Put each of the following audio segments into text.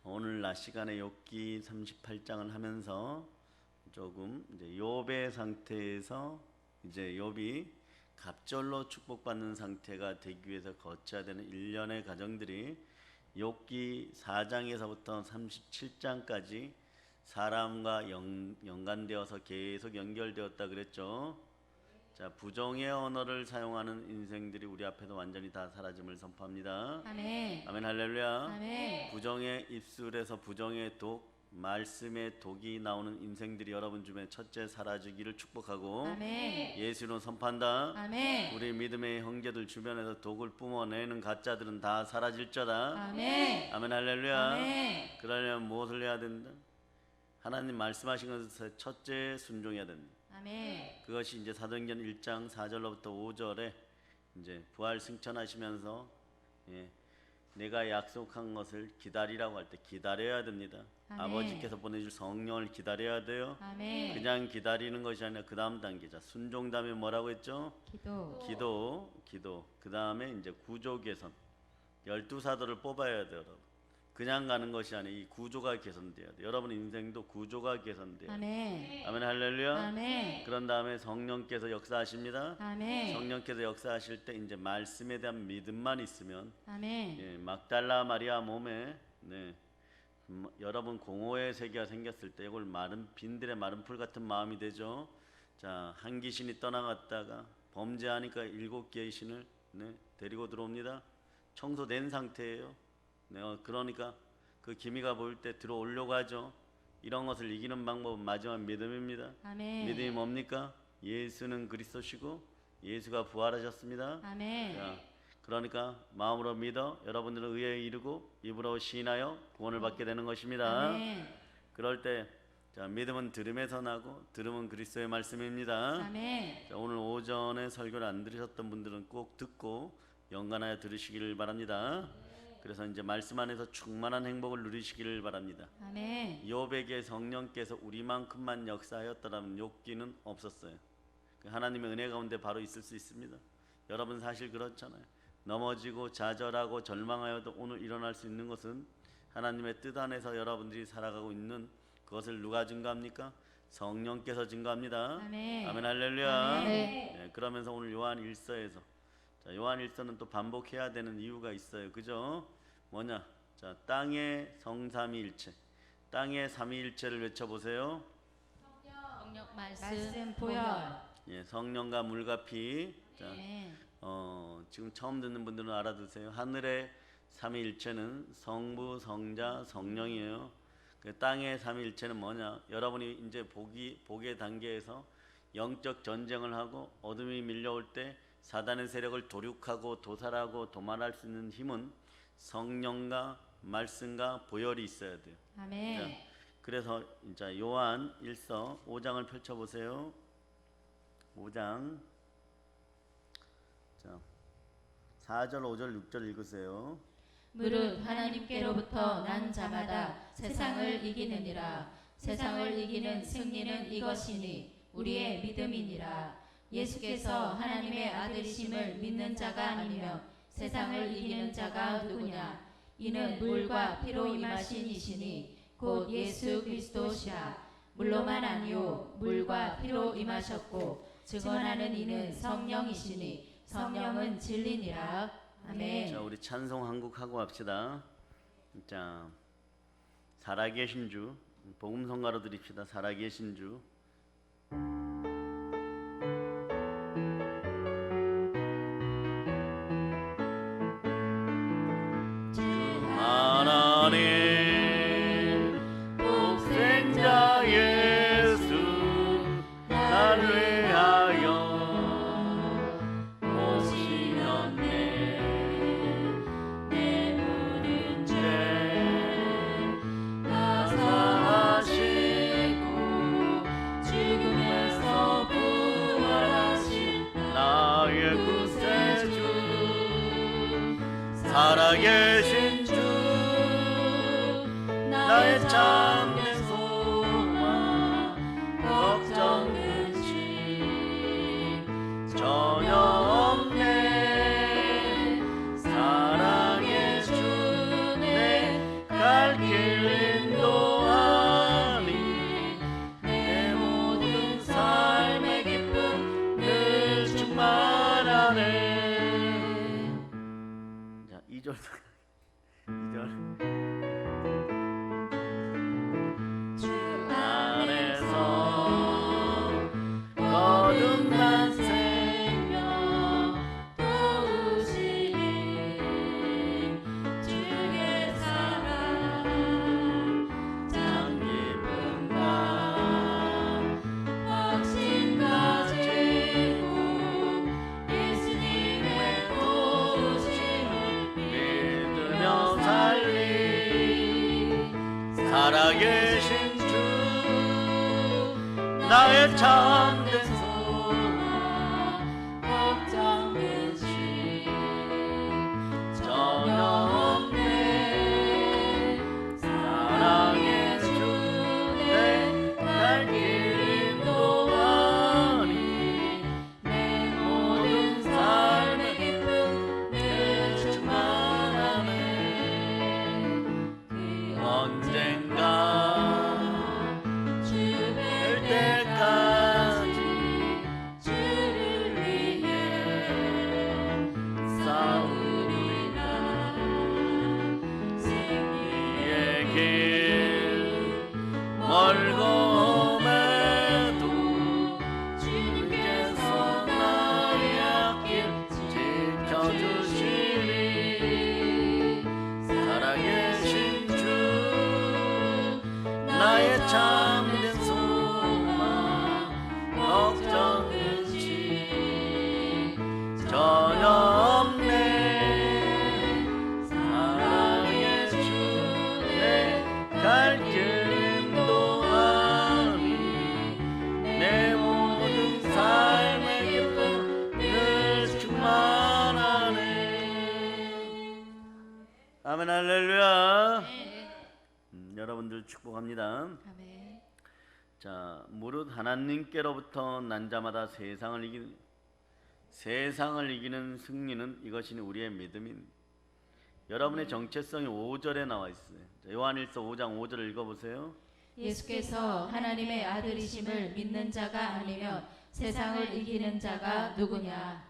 오늘 낮 시간에 욥기 38장을 하면서 조금 이제 욥의 상태에서 이제 욥이 갑절로 축복받는 상태가 되기 위해서 거쳐야 되는 일련의 과정들이 욥기 4장에서부터 37장까지 사람과 연관되어서 계속 연결되었다 그랬죠. 자, 부정의 언어를 사용하는 인생들이 우리 앞에서 완전히 다 사라짐을 선포합니다. 아멘. 아멘 할렐루야. 아멘. 부정의 입술에서 부정의 독, 말씀의 독이 나오는 인생들이 여러분 주변에 첫째 사라지기를 축복하고 아멘. 예수로 선포한다. 아멘. 우리 믿음의 형제들 주변에서 독을 뿜어내는 가짜들은 다 사라질저다. 아멘. 아멘 할렐루야. 아멘. 그러려면 무엇을 해야 된다? 하나님 말씀하신 것에 첫째 순종해야 된다. 아멘. 그것이 이제 사도행전 1장 4절로부터 5절에 이제 부활 승천하시면서 내가 약속한 것을 기다리라고 할 때 기다려야 됩니다. 아멘. 아버지께서 보내줄 성령을 기다려야 돼요. 아멘. 그냥 기다리는 것이 아니라 그 다음 단계자 순종 다음에 뭐라고 했죠? 기도. 그 다음에 이제 구조 개선. 12사도를 뽑아야 돼요. 여러분. 그냥 가는 것이 아니라 이 구조가 개선돼야 돼요. 여러분 인생도 구조가 개선돼요. 아멘. 아멘 할렐루야. 아멘. 그런 다음에 성령께서 역사하십니다. 아멘. 성령께서 역사하실 때 이제 말씀에 대한 믿음만 있으면 아멘. 막달라 마리아 몸에 여러분 공허의 세계가 생겼을 때 이걸 빈들의 마른 풀 같은 마음이 되죠. 자, 한 귀신이 떠나갔다가 범죄하니까 7개의 신을 데리고 들어옵니다. 청소된 상태예요. 그러니까 그 기미가 보일 때 들어오려고 하죠. 이런 것을 이기는 방법은 마지막 믿음입니다. 아멘. 믿음이 뭡니까? 예수는 그리스도시고 예수가 부활하셨습니다. 아멘. 자, 그러니까 마음으로 믿어 여러분들은 의에 이르고 입으로 시인하여 구원을 받게 되는 것입니다. 아멘. 그럴 때 자, 믿음은 들음에서 나고 들음은 그리스도의 말씀입니다. 아멘. 자, 오늘 오전에 설교를 안 들으셨던 분들은 꼭 듣고 연관하여 들으시기를 바랍니다. 그래서 이제 말씀 안에서 충만한 행복을 누리시기를 바랍니다. 아멘. 욥에게 성령께서 우리만큼만 역사하였더라면 욥기는 없었어요. 하나님의 은혜 가운데 바로 있을 수 있습니다. 여러분 사실 그렇잖아요. 넘어지고 좌절하고 절망하여도 오늘 일어날 수 있는 것은 하나님의 뜻 안에서 여러분들이 살아가고 있는 그것을 누가 증거합니까? 성령께서 증거합니다. 아멘. 아멘 할렐루야. 아멘. 네, 그러면서 오늘 요한 1서에서 자, 요한 1서는 또 반복해야 되는 이유가 있어요. 그죠? 뭐냐? 자, 땅의 성삼위일체. 땅의 삼위일체를 외쳐보세요. 성령, 말씀, 보혈. 예, 성령과 물과 피. 자, 아멘. 지금 처음 듣는 분들은 알아두세요. 하늘의 삼위일체는 성부, 성자, 성령이에요. 그 땅의 삼위일체는 뭐냐? 여러분이 이제 복의 단계에서 영적 전쟁을 하고 어둠이 밀려올 때 사단의 세력을 도륙하고 도살하고 도말할 수 있는 힘은 성령과 말씀과 보혈이 있어야 돼요. 아멘. 자, 그래서 이제 요한 1서 5장을 펼쳐보세요. 5장 자, 4절 5절 6절 읽으세요. 무릇 하나님께로부터 난 자마다 세상을 이기느니라. 세상을 이기는 승리는 이것이니 우리의 믿음이니라. 예수께서 하나님의 아들이심을 믿는 자가 아니면 세상을 이기는 자가 누구냐? 이는 물과 피로 임하신 이시니 곧 예수 그리스도시라. 물로만 아니요 물과 피로 임하셨고 증언하는 이는 성령이시니 성령은 진리니라. 아멘. 자, 우리 찬송 한국 하고 합시다. 자, 살아계신 주 복음 성가로 드립시다. 살아계신 주. 하나님 독생자 예수 나를 위하여 오시었네. 내 모든 죄 다 사하시고 죽음에서 부활하신 나의 구세주 살아계신 주 나의 참된 소망 걱정 근심 전혀 없네. 사랑의 주 내 갈 길 2절 2절 주 안에서 거듭난 생명 도우시는 주의 사랑 참 기쁨과 확신 가지고 예수님의 도우심을 믿으며 살리 살아계신 주 나의 참된 소망 걱정은 시 전혀 없네 사랑의 주 내 갈 길 인도하니 내 모든 삶의 기쁨 늘 충만하네 그 언젠가 주 될 뵐 때까지 주를 위해 싸우리라 승리의 의 길 멀고 험해도 주님께서 나의 앞길 지켜주시리 살아계신 주 나의 참된 소망 걱정은 전혀 없네 사랑의 주내 갈 길 인도하니 내 모든 삶의 기쁨 늘 충만하네. 아멘 할렐루야. 여러분들 축복합니다. 아멘. 자, 무릇 하나님께로부터 난 자마다 세상을 이기는 승리는 이것이니 우리의 믿음인. 여러분의 정체성이 5절에 나와 있어요. 자, 요한일서 5장 5절을 읽어보세요. 예수께서 하나님의 아들이심을 믿는 자가 아니면 세상을 이기는 자가 누구냐?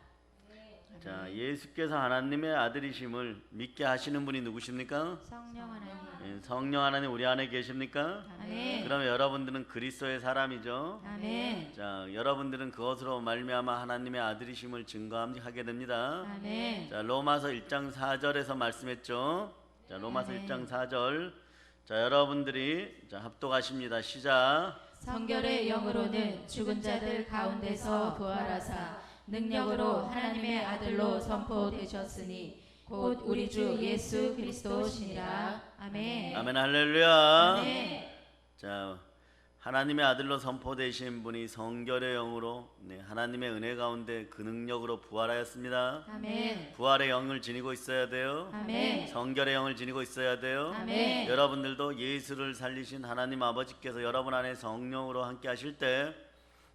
자, 예수께서 하나님의 아들이심을 믿게 하시는 분이 누구십니까? 성령 하나님. 예, 성령 하나님 우리 안에 계십니까? 아멘. 그러면 여러분들은 그리스도의 사람이죠. 아멘. 자, 여러분들은 그것으로 말미암아 하나님의 아들이심을 증거하게 됩니다. 아멘. 자, 로마서 1장 4절에서 말씀했죠. 자, 로마서 아멘. 1장 4절. 자, 여러분들이 자, 합독하십니다. 시작. 성결의 영으로는 죽은 자들 가운데서 부활하사 능력으로 하나님의 아들로 선포되셨으니 곧 우리 주 예수 그리스도시니라. 아멘. 아멘 할렐루야. 아멘. 자, 하나님의 아들로 선포되신 분이 성결의 영으로 하나님의 은혜 가운데 그 능력으로 부활하였습니다. 아멘. 부활의 영을 지니고 있어야 돼요. 아멘. 성결의 영을 지니고 있어야 돼요. 아멘. 여러분들도 예수를 살리신 하나님 아버지께서 여러분 안에 성령으로 함께 하실 때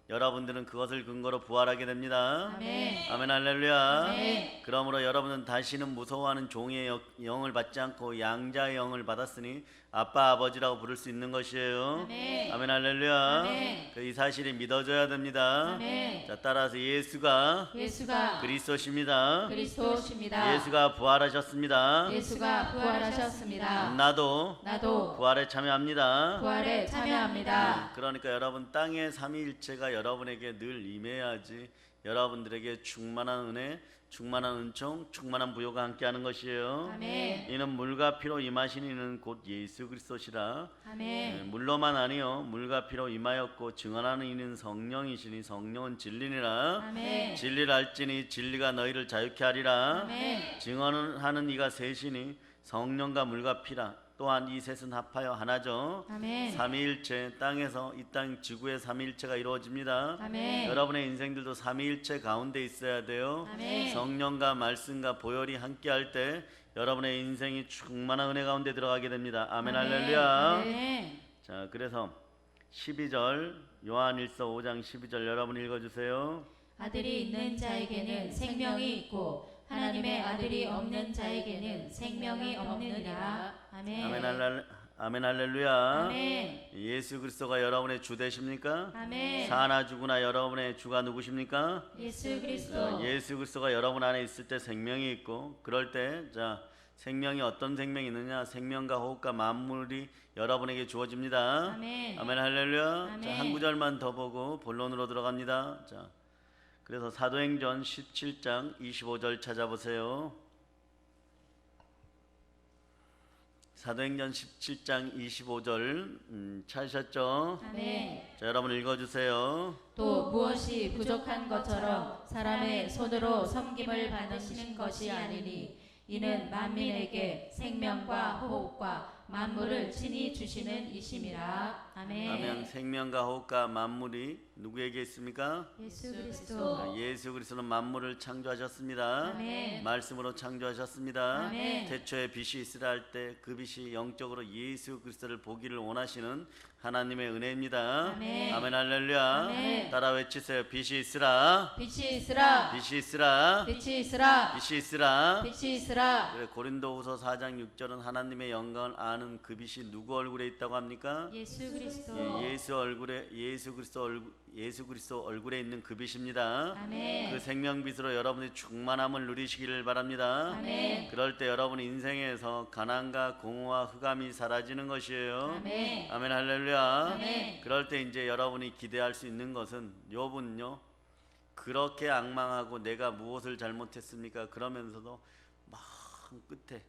여러분들은 그것을 근거로 부활하게 됩니다. 아멘. 아멘 할렐루야. 아멘. 그러므로 여러분은 다시는 무서워하는 종의 영을 받지 않고 양자의 영을 받았으니 아빠 아버지라고 부를 수 있는 것이에요. 아멘. 아멘 할렐루야. 아멘. 이 사실이 믿어져야 됩니다. 아멘. 자, 따라서 예수가 예수가 그리스도십니다. 그리스도십니다. 예수가 부활하셨습니다. 예수가 부활하셨습니다. 나도 나도 부활에 참여합니다. 부활에 참여합니다. 그러니까 여러분 땅의 삼위일체가 여러분에게 늘 임해야지 여러분들에게 충만한 은혜, 충만한 은총, 충만한 부요가 함께하는 것이에요. 아멘. 이는 물과 피로 임하신 이는 곧 예수 그리스도시라. 아멘. 물로만 아니요 물과 피로 임하였고 증언하는 이는 성령이시니 성령은 진리니라. 아멘. 진리를 알지니 진리가 너희를 자유케 하리라. 아멘. 증언하는 이가 셋이니 성령과 물과 피라. 또한 이 셋은 합하여 하나죠. 아멘. 삼위일체 땅에서 이 땅 지구의 삼위일체가 이루어집니다. 아멘. 여러분의 인생들도 삼위일체 가운데 있어야 돼요. 아멘. 성령과 말씀과 보혈이 함께할 때 여러분의 인생이 충만한 은혜 가운데 들어가게 됩니다. 아멘 할렐루야. 아멘. 자, 그래서 12절 요한일서 5장 12절 여러분 읽어주세요. 아들이 있는 자에게는 생명이 있고 하나님의 아들이 없는 자에게는 생명이 없느니라. 아멘. 아멘 할렐루야. 아멘. 예수 그리스도가 여러분의 주 되십니까? 아멘. 사나 죽으나 여러분의 주가 누구십니까? 예수 그리스도. 예수 그리스도가 여러분 안에 있을 때 생명이 있고, 그럴 때 자 생명이 어떤 생명이 있느냐? 생명과 호흡과 만물이 여러분에게 주어집니다. 아멘. 아멘 할렐루야. 아멘. 자, 한 구절만 더 보고 본론으로 들어갑니다. 자, 그래서 사도행전 17장 25절 찾아보세요. 사도행전 17장 25절 찾으셨죠? 아멘. 자, 여러분 읽어주세요. 또 무엇이 부족한 것처럼 사람의 손으로 섬김을 받으시는 것이 아니니 이는 만민에게 생명과 호흡과 만물을 친히 주시는 이심이라. 아멘. 아멘. 생명과 호흡과 만물이 누구에게 있습니까? 예수 그리스도. 자, 예수 그리스도는 만물을 창조하셨습니다. 아멘. 말씀으로 창조하셨습니다. 아멘. 태초에 빛이 있으라 할 때 그 빛이 영적으로 예수 그리스도를 보기를 원하시는 하나님의 은혜입니다. 아멘. 아멘 할렐루야. 아멘. 따라 외치세요. 빛이 있으라. 빛이 있으라. 빛이 있으라. 빛이 있으라. 빛이 있으라. 빛이 있으라. 그래, 고린도후서 4장 6절은 하나님의 영광을 아는 그 빛이 누구 얼굴에 있다고 합니까? 예수 그리스도. 예수 그리스도 얼굴에 있는 그 빛입니다. 아멘. 그 생명빛으로 여러분이 충만함을 누리시기를 바랍니다. 아멘. 그럴 때 여러분 인생에서 가난과 공허와 흑암이 사라지는 것이에요. 아멘. 아멘 할렐루야. 아멘. 그럴 때 이제 여러분이 기대할 수 있는 것은 욥은요, 그렇게 악망하고 내가 무엇을 잘못했습니까? 그러면서도 막 끝에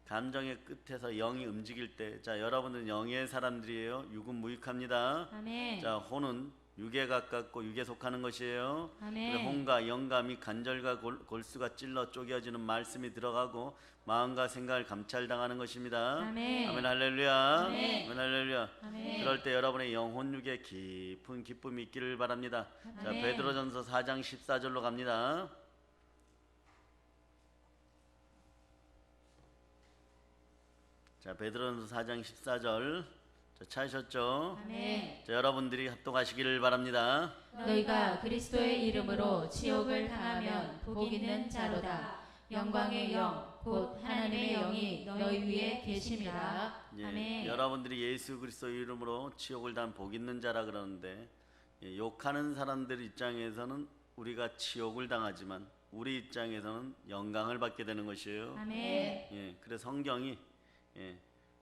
감정의 끝에서 영이 움직일 때, 자 여러분은 영의 사람들이에요. 육은 무익합니다. 아멘. 자 혼은 육에 가깝고 육에 속하는 것이에요. 아멘. 그래, 혼과 영감이 간절과 골수가 찔러 쪼개어지는 말씀이 들어가고 마음과 생각을 감찰당하는 것입니다. 아멘. 아멘 할렐루야. 아멘. 아멘 할렐루야. 아멘. 그럴 때 여러분의 영혼 육에 깊은 기쁨이 있기를 바랍니다. 자 아멘. 베드로전서 4장 14절로 갑니다. 자 베드로전서 4장 14절 찾으셨죠? 아멘. 자, 여러분들이 합독하시기를 바랍니다. 너희가 그리스도의 이름으로 지옥을 당하면 복 있는 자로다. 영광의 영 곧 하나님의 영이 너희 위에 계심이라. 예, 아멘. 여러분들이 예수 그리스도 이름으로 지옥을 단 복 있는 자라 그러는데, 욕하는 사람들 입장에서는 우리가 지옥을 당하지만 우리 입장에서는 영광을 받게 되는 것이에요. 아멘. 예, 그래서 성경이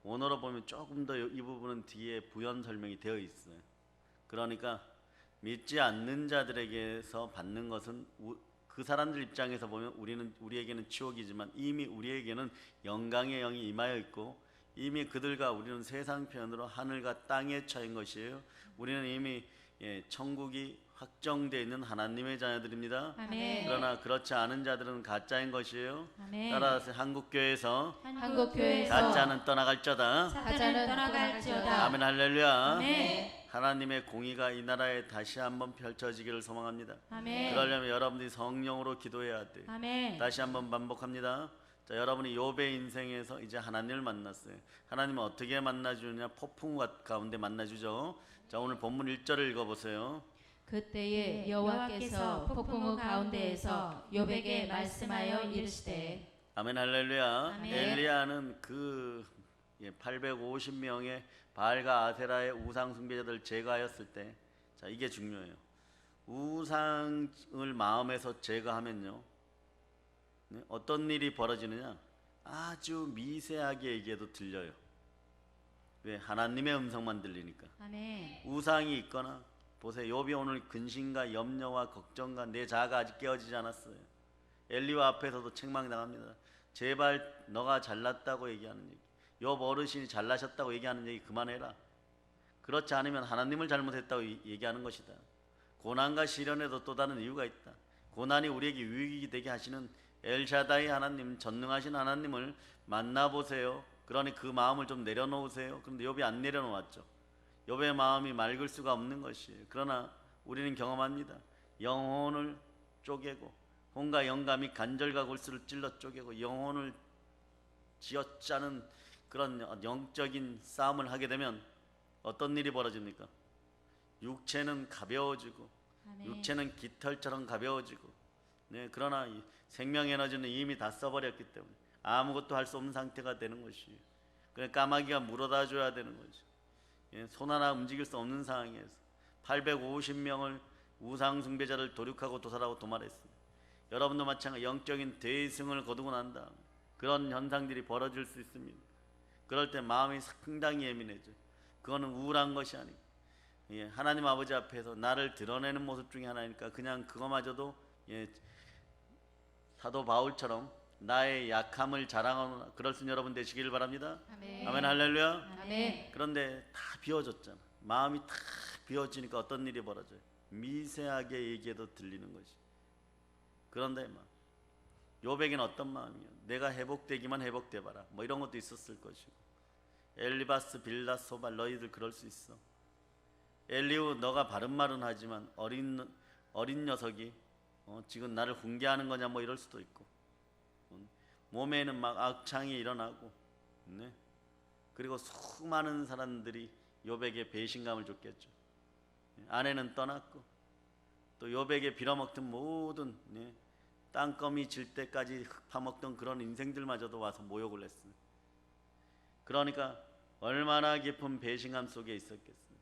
원어로 보면 조금 더 이 부분은 뒤에 부연 설명이 되어 있어요. 그러니까 믿지 않는 자들에게서 받는 것은 그 사람들 입장에서 보면 우리에게는 지옥이지만 이미 우리에게는 영광의 영이 임하여 있고, 이미 그들과 우리는 세상 편으로 하늘과 땅에 처인 것이에요. 우리는 이미 천국이 확정되어 있는 하나님의 자녀들입니다. 아멘. 그러나 그렇지 않은 자들은 가짜인 것이에요. 아멘. 따라서 한국교회에서 한국교회에서 가짜는 떠나갈지어다. 가짜는 떠나갈지어다. 아멘 할렐루야. 아멘. 하나님의 공의가 이 나라에 다시 한번 펼쳐지기를 소망합니다. 아멘. 그러려면 여러분들이 성령으로 기도해야 돼. 아멘. 다시 한번 반복합니다. 자, 여러분이 욥의 인생에서 이제 하나님을 만났어요. 하나님은 어떻게 만나주느냐? 폭풍 가운데 만나주죠. 자, 오늘 본문 1절을 읽어보세요. 그때에 여호와께서 폭풍우 가운데에서 욥에게 말씀하여 이르시되. 아멘 할렐루야. 아멘. 엘리야는 그 850명의 바알과 아세라의 우상 숭배자들 제거하였을 때, 자 이게 중요해요. 우상을 마음에서 제거하면요, 어떤 일이 벌어지느냐? 아주 미세하게 얘기해도 들려요. 왜? 하나님의 음성만 들리니까. 아멘. 우상이 있거나, 보세요. 욥이 오늘 근심과 염려와 걱정과 내 자아가 아직 깨어지지 않았어요. 엘리와 앞에서도 책망당합니다. 제발 너가 잘났다고 얘기하는 얘기, 욥 어르신이 잘나셨다고 얘기하는 얘기 그만해라. 그렇지 않으면 하나님을 잘못했다고 얘기하는 것이다. 고난과 시련에도 또 다른 이유가 있다. 고난이 우리에게 유익이 되게 하시는 엘샤다이 하나님, 전능하신 하나님을 만나보세요. 그러니 그 마음을 좀 내려놓으세요. 그런데 욥이 안 내려놓았죠. 욥의 마음이 맑을 수가 없는 것이에요. 그러나 우리는 경험합니다. 영혼을 쪼개고, 혼과 영감이 간절과 골수를 찔러 쪼개고 영혼을 쥐어짜는 그런 영적인 싸움을 하게 되면 어떤 일이 벌어집니까? 육체는 가벼워지고, 아멘. 육체는 깃털처럼 가벼워지고, 그러나 이 생명 에너지는 이미 다 써버렸기 때문에 아무것도 할 수 없는 상태가 되는 것이에요. 그래 까마귀가 물어다 줘야 되는 거죠. 예, 손 하나 움직일 수 없는 상황에서 850명을 우상 숭배자를 도륙하고 도살하고 도말했습니다. 여러분도 마찬가지 영적인 대승을 거두고 난 다음 그런 현상들이 벌어질 수 있습니다. 그럴 때 마음이 상당히 예민해져. 그거는 우울한 것이 아니고 예, 하나님 아버지 앞에서 나를 드러내는 모습 중에 하나니까 그냥 그거마저도 예, 사도 바울처럼 나의 약함을 자랑하는 그럴 수 있는 여러분 되시길 바랍니다. 아멘. 아멘 할렐루야. 아멘. 그런데 다 비워졌잖아. 마음이 다 비워지니까 어떤 일이 벌어져요? 미세하게 얘기해도 들리는 것이. 그런데 막 요백에는 어떤 마음이에요? 내가 회복되기만 회복돼봐라 뭐 이런 것도 있었을 것이고 엘리바스 빌닷 소발 너희들 그럴 수 있어. 엘리후 너가 바른 말은 하지만 어린 녀석이 지금 나를 훈계하는 거냐 뭐 이럴 수도 있고 몸에는 막 악창이 일어나고 네? 그리고 수많은 사람들이 욥에게 배신감을 줬겠죠. 아내는 떠났고 또 욥에게 빌어먹던 모든 네? 땅거미 질 때까지 흙 파먹던 그런 인생들마저도 와서 모욕을 했습니다. 그러니까 얼마나 깊은 배신감 속에 있었겠습니까?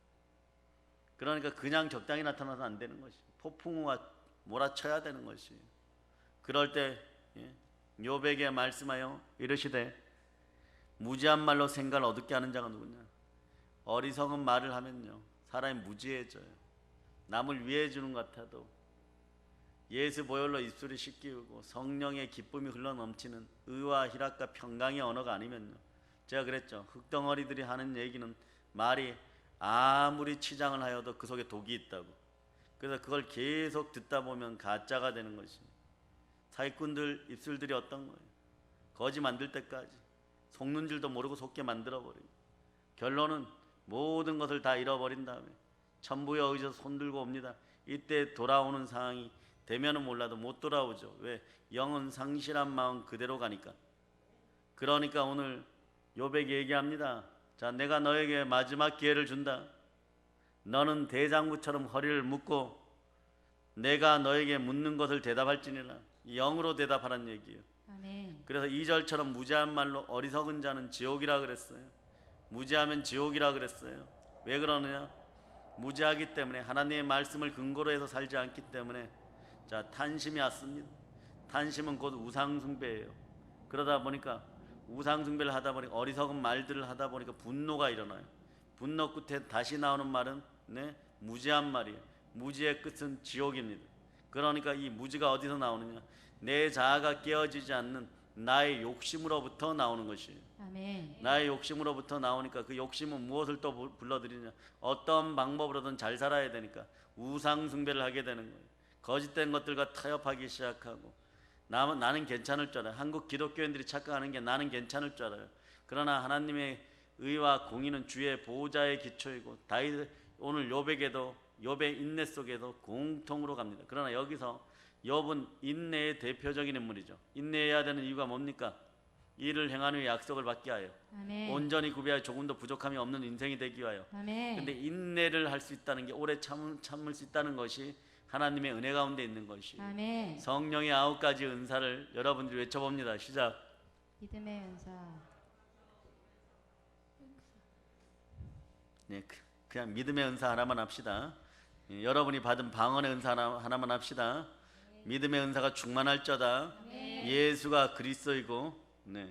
그러니까 그냥 적당히 나타나서 안 되는 것이 폭풍우가 몰아쳐야 되는 것이. 그럴 때 욥에게 말씀하여 이르시되 무지한 말로 생각을 어둡게 하는 자가 누구냐. 어리석은 말을 하면요 사람이 무지해져요. 남을 위해 주는 것 같아도 예수 보혈로 입술이 씻기우고 성령의 기쁨이 흘러넘치는 의와 희락과 평강의 언어가 아니면요, 제가 그랬죠. 흙덩어리들이 하는 얘기는 말이 아무리 치장을 하여도 그 속에 독이 있다고. 그래서 그걸 계속 듣다 보면 가짜가 되는 것입니다. 사기꾼들 입술들이 어떤 거예요? 거짓 만들 때까지 속는 줄도 모르고 속게 만들어버리고 결론은 모든 것을 다 잃어버린 다음에 천부의 의지에서 손들고 옵니다. 이때 돌아오는 상황이 되면은 몰라도 못 돌아오죠. 왜? 영은 상실한 마음 그대로 가니까. 그러니까 오늘 욥에게 얘기합니다. 자, 내가 너에게 마지막 기회를 준다. 너는 대장부처럼 허리를 묶고 내가 너에게 묻는 것을 대답할지니라. 영으로 대답하라는 얘기예요. 아멘. 그래서 2절처럼 무지한 말로 어리석은 자는 지옥이라 그랬어요. 무지하면 지옥이라 그랬어요. 왜 그러느냐? 무지하기 때문에 하나님의 말씀을 근거로 해서 살지 않기 때문에. 자, 탄심이 왔습니다. 탄심은 곧 우상숭배예요. 그러다 보니까 우상숭배를 하다 보니까 어리석은 말들을 하다 보니까 분노가 일어나요. 분노 끝에 다시 나오는 말은 무지한 말이에요. 무지의 끝은 지옥입니다. 그러니까 이 무지가 어디서 나오느냐? 내 자아가 깨어지지 않는 나의 욕심으로부터 나오는 것이에요. 아멘. 나의 욕심으로부터 나오니까 그 욕심은 무엇을 또 불러들이냐? 어떤 방법으로든 잘 살아야 되니까 우상 숭배를 하게 되는 거예요. 거짓된 것들과 타협하기 시작하고 나는 괜찮을 줄 알아요. 한국 기독교인들이 착각하는 게 나는 괜찮을 줄 알아요. 그러나 하나님의 의와 공의는 주의 보호자의 기초이고 다윗 오늘 욥에게도 욥의 인내 속에도 공통으로 갑니다. 그러나 여기서 욥은 인내의 대표적인 인물이죠. 인내해야 되는 이유가 뭡니까? 이를 행한 후에 약속을 받게 하여 아멘. 온전히 구비하여 조금도 부족함이 없는 인생이 되기 위하여. 아멘. 근데 인내를 할 수 있다는 게 오래 참을 수 있다는 것이 하나님의 은혜 가운데 있는 것이. 아멘. 성령의 9가지 은사를 여러분들이 외쳐봅니다. 시작. 믿음의 은사. 네, 그냥 믿음의 은사 하나만 합시다. 여러분이 받은 방언의 은사 하나만 합시다. 믿음의 은사가 충만할저다. 예수가 그리스도이고,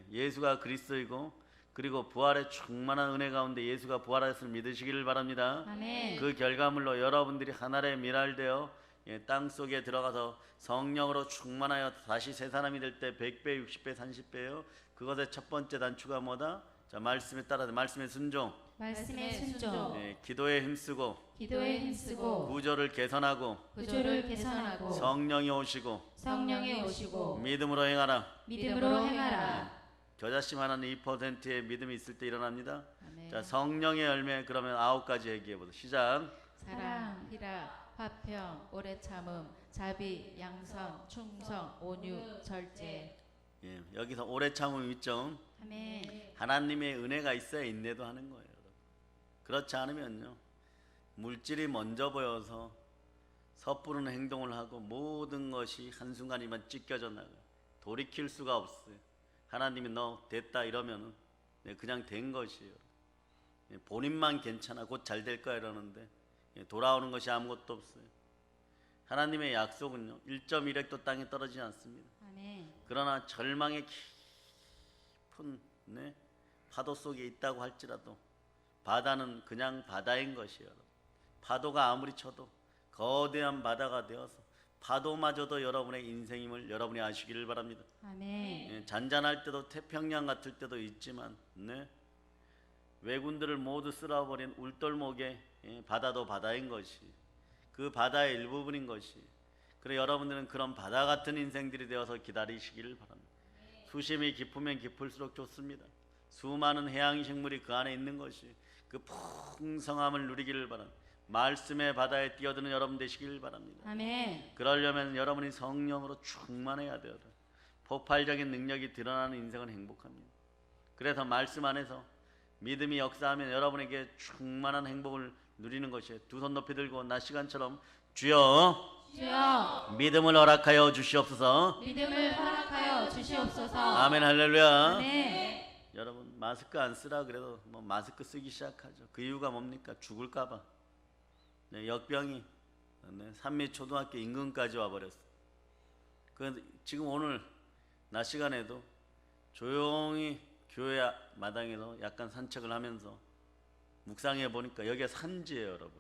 예수가 그리스도이고, 그리고 부활의 충만한 은혜 가운데 예수가 부활하였음을 믿으시기를 바랍니다. 아멘. 그 결과물로 여러분들이 하늘에 미랄되어 땅 속에 들어가서 성령으로 충만하여 다시 새 사람이 될 때 100배, 60배, 30배요. 그것의 첫 번째 단추가 뭐다? 자, 말씀에 따라서 말씀의 순종, 말씀의 순종. 기도에 힘쓰고, 기도에 힘쓰고 구조를 개선하고, 구조를 개선하고 성령이 오시고, 성령이 오시고 믿음으로 행하라. 믿음으로 행하라. 겨자씨 하나는 2%의 믿음이 있을 때 일어납니다. 아멘. 자, 성령의 열매 그러면 9가지 얘기해 보자. 시작. 사랑, 희락, 화평, 오래 참음, 자비, 양선, 충성, 온유, 절제. 여기서 오래 참음이 있죠. 아멘. 하나님의 은혜가 있어야 인내도 하는 거예요. 그렇지 않으면요, 물질이 먼저 보여서 섣부른 행동을 하고 모든 것이 한순간이면 찢겨져 나가요. 돌이킬 수가 없어요. 하나님이 너 됐다 이러면은 네, 그냥 된 것이에요. 본인만 괜찮아 곧 잘 될 거야 이러는데 돌아오는 것이 아무것도 없어요. 하나님의 약속은요 1.1획도 땅에 떨어지지 않습니다. 아멘. 그러나 절망의 깊은 파도 속에 있다고 할지라도 바다는 그냥 바다인 것이에요. 파도가 아무리 쳐도 거대한 바다가 되어서 파도마저도 여러분의 인생임을 여러분이 아시기를 바랍니다. 아멘. 잔잔할 때도 태평양 같을 때도 있지만 왜군들을 모두 쓸어버린 울돌목의 바다도 바다인 것이 그 바다의 일부분인 것이 그래 여러분들은 그런 바다 같은 인생들이 되어서 기다리시기를 바랍니다. 수심이 깊으면 깊을수록 좋습니다. 수많은 해양 생물이 그 안에 있는 것이 그 풍성함을 누리기를 바랍니다. 말씀의 바다에 뛰어드는 여러분 되시기를 바랍니다. 아멘. 그러려면 여러분이 성령으로 충만해야 돼요. 폭발적인 능력이 드러나는 인생은 행복합니다. 그래서 말씀 안에서 믿음이 역사하면 여러분에게 충만한 행복을 누리는 것이에요. 두 손 높이 들고 낮 시간처럼 주여 주여 믿음을 허락하여 주시옵소서. 믿음을 허락하여 주시옵소서. 아멘 할렐루야. 아멘. 여러분 마스크 안 쓰라 그래도 뭐 마스크 쓰기 시작하죠. 그 이유가 뭡니까? 죽을까봐. 역병이 산미 초등학교 인근까지 와버렸어. 지금 오늘 낮 시간에도 조용히 교회 마당에서 약간 산책을 하면서 묵상해 보니까 여기가 산지예요, 여러분.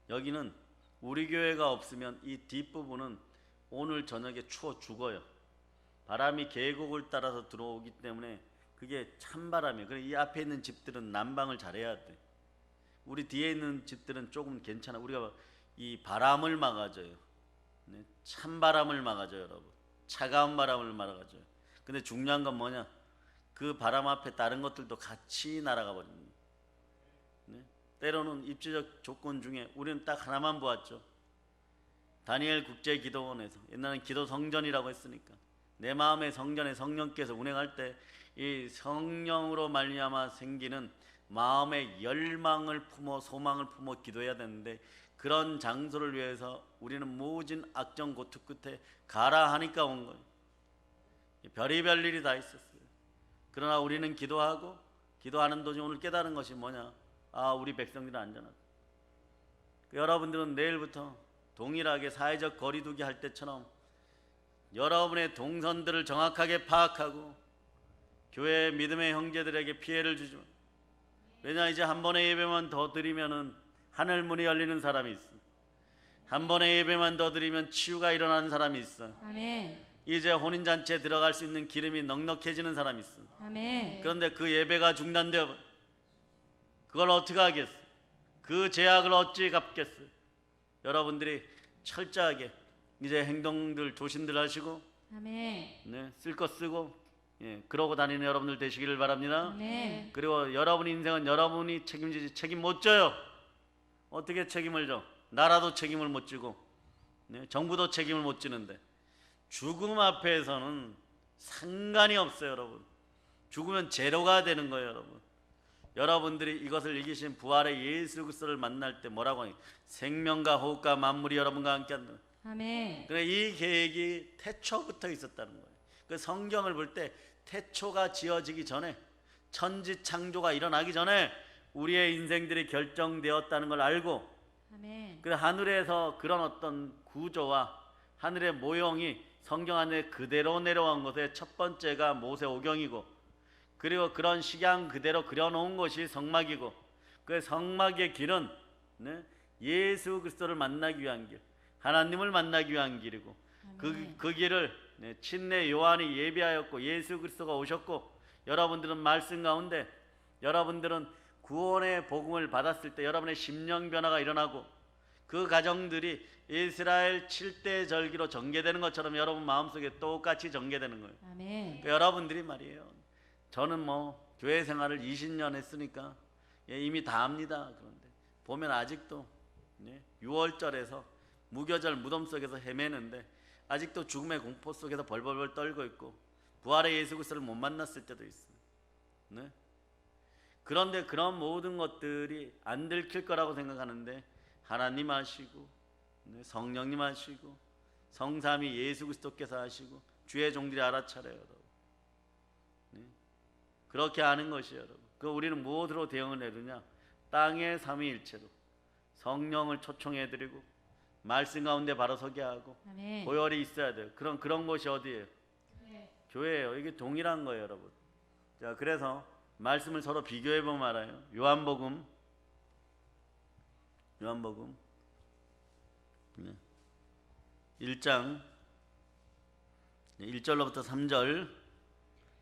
여기는 우리 교회가 없으면 이 뒷부분은 오늘 저녁에 추워 죽어요. 바람이 계곡을 따라서 들어오기 때문에 그게 찬바람이에요. 그래서 이 앞에 있는 집들은 난방을 잘해야 돼. 우리 뒤에 있는 집들은 조금 괜찮아. 우리가 이 바람을 막아줘요. 찬바람을 막아줘요, 여러분. 차가운 바람을 막아줘요. 근데 중요한 건 뭐냐? 그 바람 앞에 다른 것들도 같이 날아가 버립니다. 때로는 입지적 조건 중에 우리는 딱 하나만 보았죠. 다니엘 국제기도원에서 옛날엔 기도 성전이라고 했으니까 내 마음의 성전에 성령께서 운행할 때 이 성령으로 말미암아 생기는 마음의 열망을 품어 소망을 품어 기도해야 되는데 그런 장소를 위해서 우리는 모진 악정 고투 끝에 가라 하니까 온 거예요. 별의별 일이 다 있었어요. 그러나 우리는 기도하고 기도하는 도중 오늘 깨달은 것이 뭐냐? 아, 우리 백성들은 안전하다. 여러분들은 내일부터 동일하게 사회적 거리두기 할 때처럼 여러분의 동선들을 정확하게 파악하고 교회 믿음의 형제들에게 피해를 주지 마. 왜냐 이제 한 번의 예배만 더 드리면은 하늘 문이 열리는 사람이 있어. 한 번의 예배만 더 드리면 치유가 일어나는 사람이 있어. 아멘. 이제 혼인 잔치에 들어갈 수 있는 기름이 넉넉해지는 사람이 있어. 아멘. 그런데 그 예배가 중단되어 그걸 어떻게 하겠어? 그 제약을 어찌 갚겠어? 여러분들이 철저하게 이제 행동들 조심들 하시고 아멘. 쓸 거 쓰고 그러고 다니는 여러분들 되시기를 바랍니다. 아멘. 그리고 여러분 인생은 여러분이 책임지지 책임 못 져요. 어떻게 책임을 져? 나라도 책임을 못 지고 정부도 책임을 못 지는데 죽음 앞에서는 상관이 없어요, 여러분. 죽으면 제로가 되는 거예요, 여러분. 여러분들이 이것을 이기신 부활의 예수 그리스도를 만날 때 뭐라고 하니? 생명과 호흡과 만물이 여러분과 함께한다. 아멘. 그래 이 계획이 태초부터 있었다는 거예요. 그 성경을 볼 때 태초가 지어지기 전에 천지 창조가 일어나기 전에 우리의 인생들이 결정되었다는 걸 알고 아멘. 그 하늘에서 그런 어떤 구조와 하늘의 모형이 성경 안에 그대로 내려온 것의 첫 번째가 모세오경이고 그리고 그런 식양 그대로 그려놓은 것이 성막이고 그 성막의 길은 예수 그리스도를 만나기 위한 길, 하나님을 만나기 위한 길이고 그 길을 친내 요한이 예비하였고 예수 그리스도가 오셨고 여러분들은 말씀 가운데 여러분들은 구원의 복음을 받았을 때 여러분의 심령 변화가 일어나고 그 가정들이 이스라엘 7대 절기로 전개되는 것처럼 여러분 마음속에 똑같이 전개되는 거예요. 아멘. 여러분들이 말이에요. 저는 뭐 교회 생활을 20년 했으니까 이미 다 압니다. 그런데 보면 아직도 6월절에서 무교절 무덤 속에서 헤매는데 아직도 죽음의 공포 속에서 벌벌벌 떨고 있고 부활의 예수 그리스도를 못 만났을 때도 있어요. 그런데 그런 모든 것들이 안 들킬 거라고 생각하는데 하나님 하시고 성령님 하시고 성삼위 예수 그리스도께서 하시고 주의 종들이 알아차려요. 그렇게 하는 것이에요, 여러분. 그 우리는 무엇으로 대응을 해야 되냐? 땅의 삼위일체로 성령을 초청해 드리고 말씀 가운데 바로 서게 하고 아멘. 보혈이 있어야 돼요. 그런 것이 어디예요? 교회예요. 이게 동일한 거예요, 여러분. 자, 그래서 말씀을 서로 비교해 보면 알아요. 요한복음 1장 1절로부터 3절.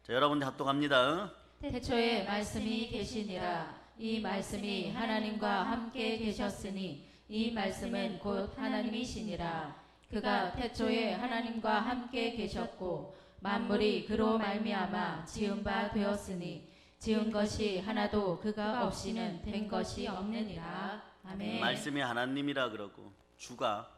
자, 여러분들 합독합니다. 태초에 말씀이 계시니라. 이 말씀이 하나님과 함께 계셨으니 이 말씀은 곧 하나님이시니라. 그가 태초에 하나님과 함께 계셨고 만물이 그로 말미암아 지은 바 되었으니 지은 것이 하나도 그가 없이는 된 것이 없느니라. 아멘. 말씀이 하나님이라 그러고 주가,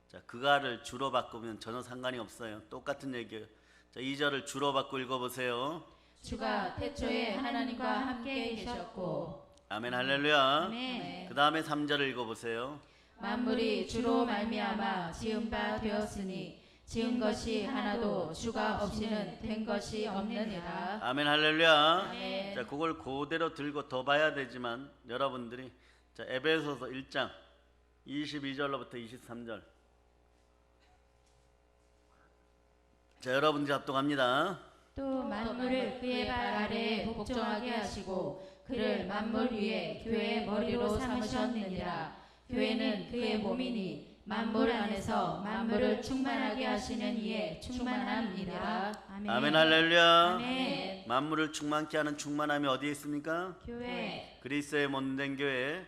자, 그가를 주로 바꾸면 전혀 상관이 없어요. 똑같은 얘기예요. 자, 2절을 주로 바꾸고 읽어보세요. 주가 태초에 하나님과 함께 계셨고 아멘, 할렐루야. 아멘. 그 다음에 3절을 읽어보세요. 만물이 주로 말미암아 지은 바 되었으니 지은 것이 하나도 주가 없이는 된 것이 없느니라. 아멘, 할렐루야. 아멘. 자, 그걸 그대로 들고 더 봐야 되지만 여러분들이, 자, 에베소서 1장 22절로부터 23절. 자, 여러분들 합독합니다. 또 만물을 그의 발 아래에 복종하게 하시고 그를 만물 위에 교회의 머리로 삼으셨느니라. 교회는 그의 몸이니 만물 안에서 만물을 충만하게 하시는 이에 충만함이라. 아멘. 아멘, 할렐루야. 아멘. 만물을 충만케 하는 충만함이 어디에 있습니까? 교회. 그리스도의 몸된 교회,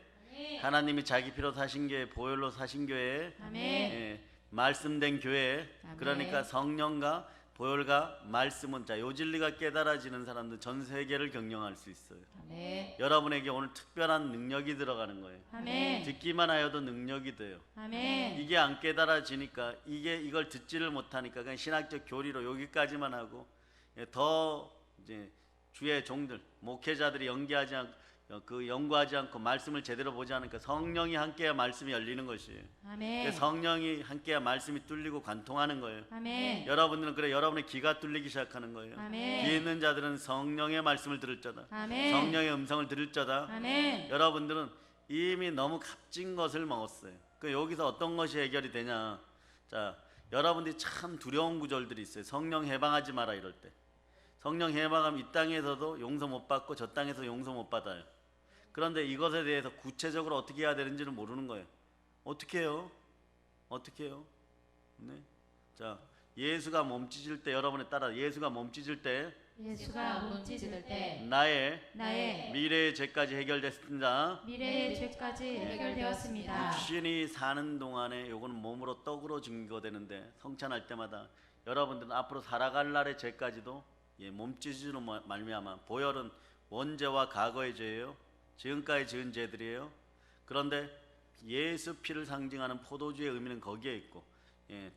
하나님이 자기 피로 사신 교회, 보혈로 사신 교회, 아멘. 예, 말씀된 교회. 아멘. 그러니까 성령과 보혈과 말씀은, 자, 요 진리가 깨달아지는 사람들 전 세계를 경영할 수 있어요. 아멘. 여러분에게 오늘 특별한 능력이 들어가는 거예요. 아멘. 듣기만 하여도 능력이 돼요. 아멘. 이게 안 깨달아지니까, 이걸 듣지를 못하니까 그냥 신학적 교리로 여기까지만 하고, 예, 더 이제 주의 종들, 목회자들이 연구하지 않고 말씀을 제대로 보지 않으니까 성령이 함께야 말씀이 열리는 것이에요. 아멘. 성령이 함께야 말씀이 뚫리고 관통하는 거예요. 아멘. 여러분들은 그래, 여러분의 귀가 뚫리기 시작하는 거예요. 아멘. 귀 있는 자들은 성령의 말씀을 들을 자다. 아멘. 성령의 음성을 들을 자다. 아멘. 여러분들은 이미 너무 값진 것을 먹었어요. 그 여기서 어떤 것이 해결이 되냐? 자, 여러분들이 참 두려운 구절들이 있어요. 성령 해방하지 마라 이럴 때. 성령 해방하면 이 땅에서도 용서 못 받고 저 땅에서 용서 못 받아요. 그런데 이것에 대해서 구체적으로 어떻게 해야 되는지는 모르는 거예요. 어떻게 해요? 어떻게 해요? 네. 자, 예수가 몸 찢을 때, 여러분에 따라 예수가 몸 찢을 때 예수가 몸 찢을 때 나의 미래의 죄까지 해결됐습니다. 미래의 죄까지 해결되었습니다. 육신이 사는 동안에 요거는 몸으로 떡으로 증거되는데 성찬할 때마다 여러분들은 앞으로 살아갈 날의 죄까지도, 예, 몸짓으로 말미암아, 보혈은 원죄와 과거의 죄예요. 지금까지 지은 죄들이에요. 그런데 예수 피를 상징하는 포도주의 의미는 거기에 있고, 예,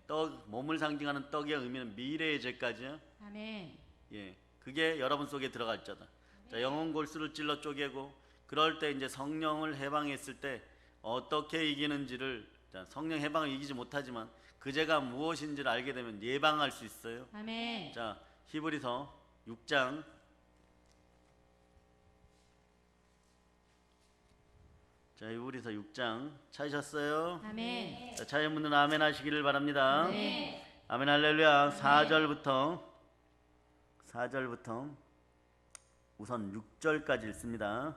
몸을 상징하는 떡의 의미는 미래의 죄까지요. 아멘. 예, 그게 여러분 속에 들어갈 자다. 자, 영혼 골수를 찔러 쪼개고, 그럴 때 이제 성령을 해방했을 때 어떻게 이기는지를, 자, 성령 해방을 이기지 못하지만 그 죄가 무엇인지를 알게 되면 예방할 수 있어요. 아멘. 자, 히브리서 6장 6장 찾으셨어요? 아멘. 자, 찾은 분들은 아멘 하시기를 바랍니다. 네. 아멘, 할렐루야. 4절부터 우선 6절까지 읽습니다.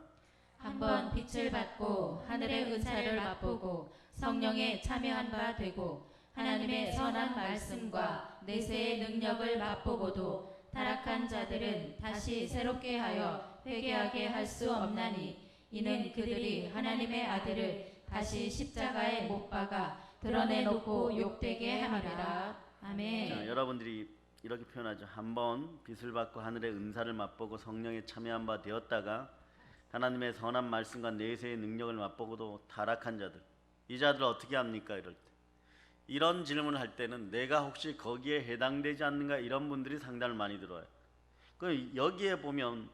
한번 빛을 받고 하늘의 은사를 맛보고 성령에 참여한 바 되고 하나님의 선한 말씀과 내세의 능력을 맛보고도 타락한 자들은 다시 새롭게 하여 회개하게 할 수 없나니 이는 그들이 하나님의 아들을 다시 십자가에 못 박아 드러내놓고 욕되게 함이라. 아멘. 자, 여러분들이 이렇게 표현하죠. 한번 빛을 받고 하늘의 은사를 맛보고 성령에 참여한 바 되었다가 하나님의 선한 말씀과 내세의 능력을 맛보고도 타락한 자들, 이 자들을 어떻게 합니까? 이럴 때, 이런 질문을 할 때는 내가 혹시 거기에 해당되지 않는가, 이런 분들이 상당히 많이 들어요. 그 여기에 보면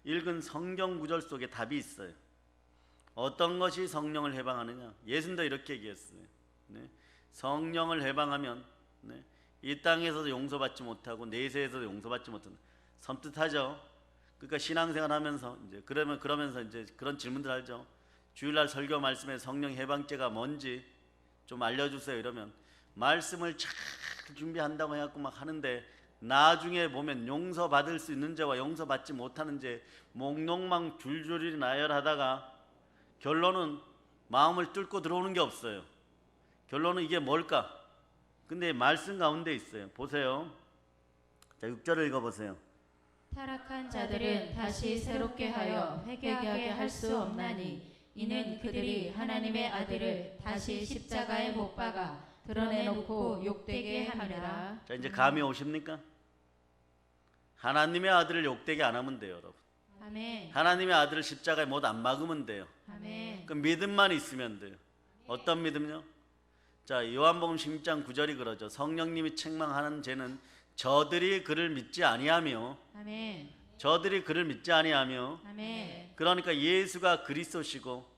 읽은 성경 구절 속에 답이 있어요. 어떤 것이 성령을 해방하느냐? 예수님도 이렇게 얘기했어요. 네. 성령을 해방하면, 네, 이 땅에서도 용서받지 못하고 내세에서도 용서받지 못한다. 섬뜩하죠? 그러니까 신앙생활하면서 이제 그러면서 이제 그런 질문들 하죠. 주일날 설교 말씀에 성령 해방죄가 뭔지 좀 알려주세요. 이러면 말씀을 잘 준비한다고 해갖고 막 하는데 나중에 보면 용서받을 수 있는 죄와 용서받지 못하는 죄 목록만 줄줄이 나열하다가 결론은 마음을 뚫고 들어오는 게 없어요. 결론은 이게 뭘까? 근데 말씀 가운데 있어요. 보세요. 자, 6절을 읽어보세요. 타락한 자들은 다시 새롭게 하여 회개하게 할 수 없나니 이는 그들이 하나님의 아들을 다시 십자가에 못 박아 드러내놓고 욕되게 함이라. 자, 이제 감이 오십니까? 하나님의 아들을 욕되게 안 하면 돼요, 여러분. 아멘. 하나님의 아들을 십자가에 못 안 박으면 돼요. 아멘. 그 믿음만 있으면 돼요. 어떤 믿음요? 자, 요한복음 16장 9절이 그러죠. 성령님이 책망하는 죄는 저들이 그를 믿지 아니하며 아멘. 저들이 그를 믿지 아니하며 아멘. 그러니까 예수가 그리스도시고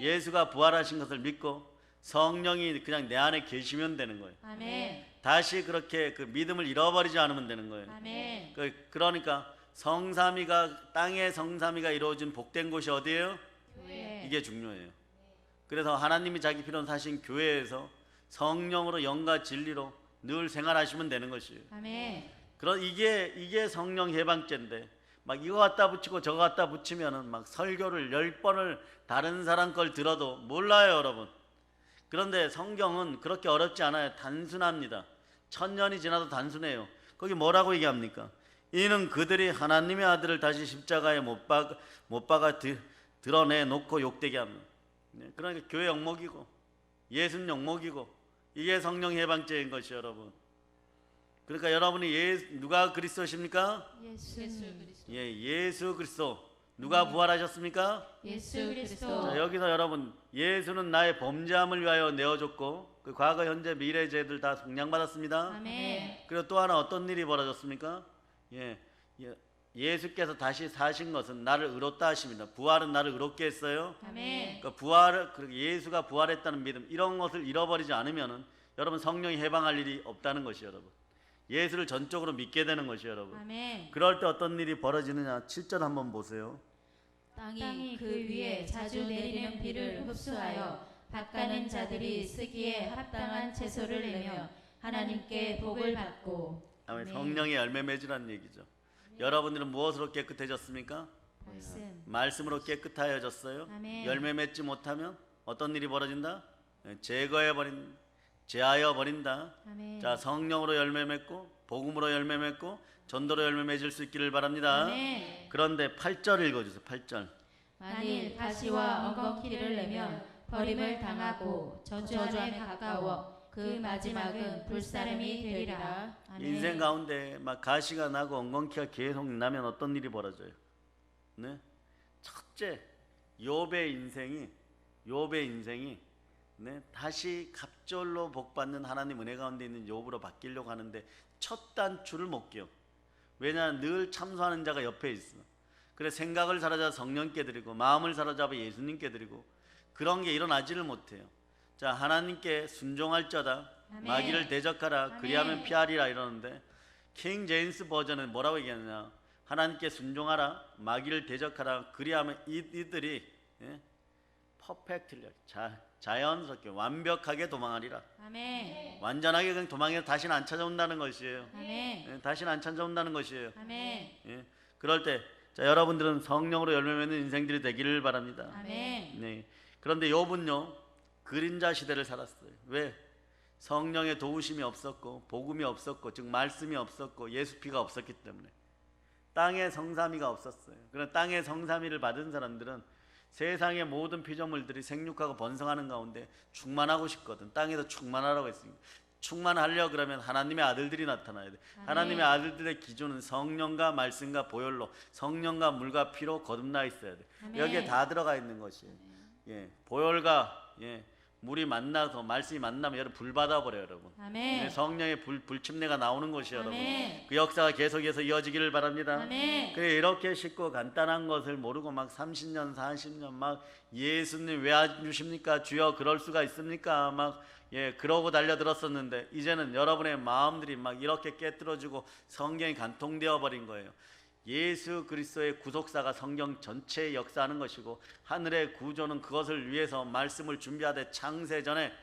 예수가 부활하신 것을 믿고 성령이 그냥 내 안에 계시면 되는 거예요. 아멘. 다시 그렇게 그 믿음을 잃어버리지 않으면 되는 거예요. 아멘. 그러니까 성삼위가 땅의 성삼위가 이루어진 복된 곳이 어디예요? 교회. 이게 중요해요. 그래서 하나님이 자기 피로 사신 교회에서 성령으로 영과 진리로 늘 생활하시면 되는 것이에요. 아멘. 그런 이게 성령 해방죄인데 막 이거 갖다 붙이고 저거 갖다 붙이면은 막 설교를 10번을 다른 사람 걸 들어도 몰라요, 여러분. 그런데 성경은 그렇게 어렵지 않아요. 단순합니다. 1000년이 지나도 단순해요. 거기 뭐라고 얘기합니까? 이는 그들이 하나님의 아들을 다시 십자가에 못 박아 드러내 놓고 욕되게 합니다. 그러니까 교회 욕먹이고 예수는 욕먹이고 이게 성령 해방죄인 것이 여러분. 그러니까 여러분이 누가 그리스도십니까? 예수 그리스도. 예, 예수 그리스도. 누가 부활하셨습니까? 예수 그리스도. 자, 여기서 여러분 예수는 나의 범죄함을 위하여 내어줬고 그 과거 현재 미래 죄들 다 속량받았습니다. 아멘. 그리고 또 하나 어떤 일이 벌어졌습니까? 예수께서 다시 사신 것은 나를 의롭다 하십니다. 부활은 나를 의롭게 했어요. 아멘. 그러니까 예수가 부활했다는 믿음 이런 것을 잃어버리지 않으면은 여러분 성령이 해방할 일이 없다는 것이 여러분. 예수를 전적으로 믿게 되는 것이 여러분. 아멘. 그럴 때 어떤 일이 벌어지느냐? 7절 한번 보세요. 땅이 그 위에 자주 내리는 비를 흡수하여 밭가는 자들이 쓰기에 합당한 채소를 내며 하나님께 복을 받고. 아멘. 아멘. 성령의 열매 맺으라는 얘기죠. 여러분들은 무엇으로 깨끗해졌습니까? 말씀으로 깨끗하여졌어요. 아멘. 열매 맺지 못하면 어떤 일이 벌어진다? 제하여 버린다. 아멘. 자, 성령으로 열매 맺고 복음으로 열매 맺고 전도로 열매 맺을 수 있기를 바랍니다. 아멘. 그런데 8절 읽어주세요. 8절. 만일 가시와 엉겅퀴를 내면 버림을 당하고 저주함에 가까워 그 마지막은 불사름이 되리라. 아멘. 인생 가운데 막 가시가 나고 엉겅퀴가 계속 나면 어떤 일이 벌어져요? 네? 첫째, 욥의 인생이 네? 다시 갑절로 복받는 하나님 은혜 가운데 있는 욥으로 바뀌려고 하는데 첫 단추를 못 끼워. 왜냐하면 늘 참소하는 자가 옆에 있어. 그래 생각을 사로잡아 성령께 드리고 마음을 사로잡아 예수님께 드리고 그런 게 일어나지를 못해요. 자, 하나님께 순종할자다. 아멘. 마귀를 대적하라. 아멘. 그리하면 피하리라 이러는데 킹 제임스 버전은 뭐라고 얘기하느냐? 하나님께 순종하라. 마귀를 대적하라. 그리하면 이들이 퍼펙트리 자연스럽게 완벽하게 도망하리라. 아멘. 완전하게 그냥 도망해서 다시는 안 찾아온다는 것이에요. 아멘. 다시는 안 찾아온다는 것이에요. 아멘. 그럴 때 자, 여러분들은 성령으로 열매 맺는 인생들이 되기를 바랍니다. 아멘. 네. 그런데 욥은요 그림자 시대를 살았어요. 왜? 성령의 도우심이 없었고 복음이 없었고 즉 말씀이 없었고 예수 피가 없었기 때문에 땅에 성삼위가 없었어요. 그런 땅에 성삼위를 받은 사람들은 세상의 모든 피조물들이 생육하고 번성하는 가운데 충만하고 싶거든. 땅에서 충만하라고 했으니까 충만하려 그러면 하나님의 아들들이 나타나야 돼. 아멘. 하나님의 아들들의 기준은 성령과 말씀과 보혈로 성령과 물과 피로 거듭나 있어야 돼. 아멘. 여기에 다 들어가 있는 것이에요. 보혈과 물이 만나서 말씀이 만나면 여러분 불 받아버려요, 여러분. 아멘. 성령의 불침내가 나오는 것이에요, 여러분. 아멘. 그 역사가 계속해서 이어지기를 바랍니다. 아멘. 그래 이렇게 쉽고 간단한 것을 모르고 막 30년 40년 막 예수님 왜 안 주십니까? 주여 그럴 수가 있습니까? 막 그러고 달려들었었는데 이제는 여러분의 마음들이 막 이렇게 깨뜨려지고 성경이 간통되어 버린 거예요. 예수 그리스도의 구속사가 성경 전체에 역사하는 것이고 하늘의 구조는 그것을 위해서 말씀을 준비하되 창세전에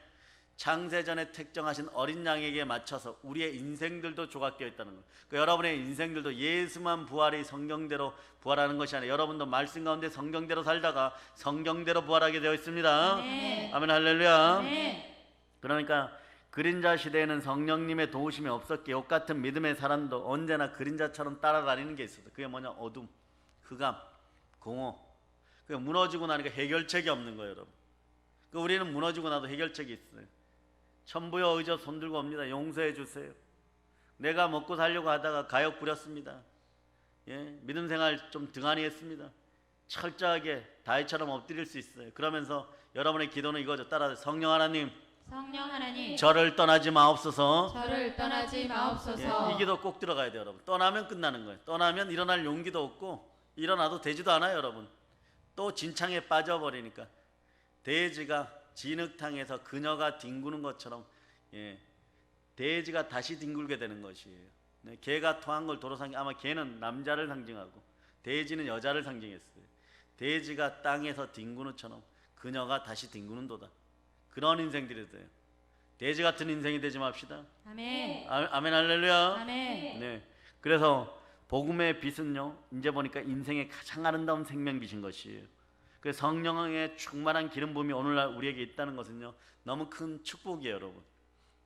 택정하신 어린 양에게 맞춰서 우리의 인생들도 조각되어 있다는 것. 그러니까 여러분의 인생들도 예수만 부활이 성경대로 부활하는 것이 아니라 여러분도 말씀 가운데 성경대로 살다가 성경대로 부활하게 되어 있습니다. 아멘. 아멘 할렐루야. 아멘. 그러니까 그림자 시대에는 성령님의 도우심이 없었기에 옷같은 믿음의 사람도 언제나 그림자처럼 따라다니는 게 있어요. 그게 뭐냐? 어둠, 흑암, 공허. 그게 무너지고 나니까 해결책이 없는 거예요, 여러분. 그 우리는 무너지고 나도 해결책이 있어요. 천부여 의저 손들고 옵니다. 용서해 주세요. 내가 먹고 살려고 하다가 가역 부렸습니다. 믿음 생활 좀 등한히 했습니다. 철저하게 다윗처럼 엎드릴 수 있어요. 그러면서 여러분의 기도는 이거죠. 따라서 성령 하나님, 저를 떠나지 마옵소서. 저를 떠나지 마옵소서. 이 기도 꼭 들어가야 돼요, 여러분. 떠나면 끝나는 거예요. 떠나면 일어날 용기도 없고 일어나도 되지도 않아요, 여러분. 또 진창에 빠져버리니까 돼지가 진흙탕에서 그녀가 뒹구는 것처럼 돼지가 다시 뒹굴게 되는 것이에요. 개가 토한 걸 도로 아마 개는 남자를 상징하고 돼지는 여자를 상징했어요. 돼지가 땅에서 뒹구는 처럼 그녀가 다시 뒹구는도다. 그런 인생들이 돼요. 돼지 같은 인생이 되지 맙시다. 아멘. 아멘 할렐루야. 아멘. 네. 그래서 복음의 빛은요, 이제 보니까 인생의 가장 아름다운 생명빛인 것이에요. 그 성령의 충만한 기름 부음이 오늘날 우리에게 있다는 것은요, 너무 큰 축복이에요, 여러분.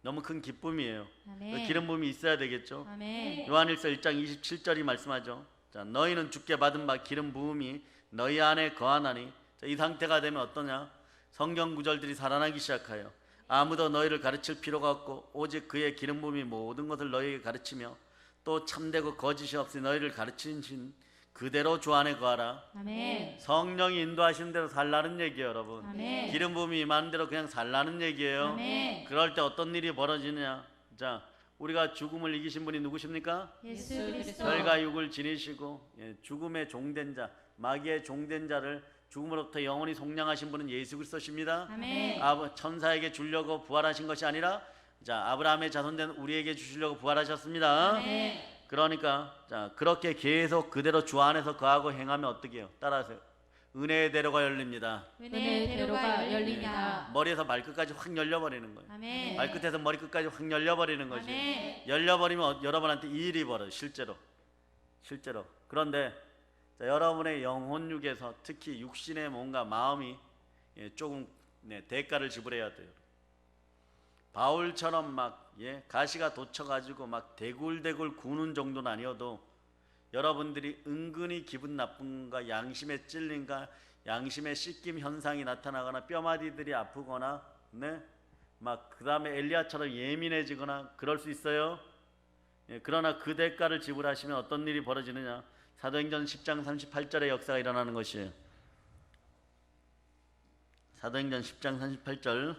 너무 큰 기쁨이에요. 아멘. 그 기름 부음이 있어야 되겠죠. 아멘. 요한일서 1장 27절이 말씀하죠. 자, 너희는 주께 받은 바 기름 부음이 너희 안에 거하나니. 자, 이 상태가 되면 어떠냐? 성경 구절들이 살아나기 시작하여 아무도 너희를 가르칠 필요가 없고 오직 그의 기름 부음이 모든 것을 너희에게 가르치며 또 참되고 거짓이 없이 너희를 가르치신 그대로 주 안에 거하라. 아멘. 성령이 인도하시는 대로 살라는 얘기예요, 여러분. 아멘. 기름 부음이 임하는 대로 그냥 살라는 얘기예요. 아멘. 그럴 때 어떤 일이 벌어지느냐? 자, 우리가 죽음을 이기신 분이 누구십니까? 예수 그리스도. 혈과 육을 지니시고 죽음의 종된 자, 마귀의 종된 자를 죽음으로부터 영원히 속량하신 분은 예수 그리스도십니다. 아멘. 천사에게 주려고 부활하신 것이 아니라 자, 아브라함의 자손된 우리에게 주시려고 부활하셨습니다. 아멘. 그러니까 자, 그렇게 계속 그대로 주 안에서 거하고 행하면 어떻게 해요? 따라하세요. 은혜의 대로가 열립니다. 은혜의 대로가 열리냐. 머리에서 발끝까지 확 열려버리는 거예요. 아멘. 발끝에서 머리끝까지 확 열려버리는 거죠. 아멘. 열려버리면 여러분한테 이 일이 벌어요. 실제로. 그런데 자, 여러분의 영혼육에서 특히 육신의 몸과 마음이 조금 대가를 지불해야 돼요. 바울처럼 막 가시가 돋쳐가지고 막 대굴대굴 구는 정도는 아니어도 여러분들이 은근히 기분 나쁨과 양심의 찔림과 양심의 씻김 현상이 나타나거나 뼈마디들이 아프거나 막 그 다음에 엘리야처럼 예민해지거나 그럴 수 있어요. 그러나 그 대가를 지불하시면 어떤 일이 벌어지느냐? 사도행전 10장 38절의 역사가 일어나는 것이에요. 사도행전 10장 38절.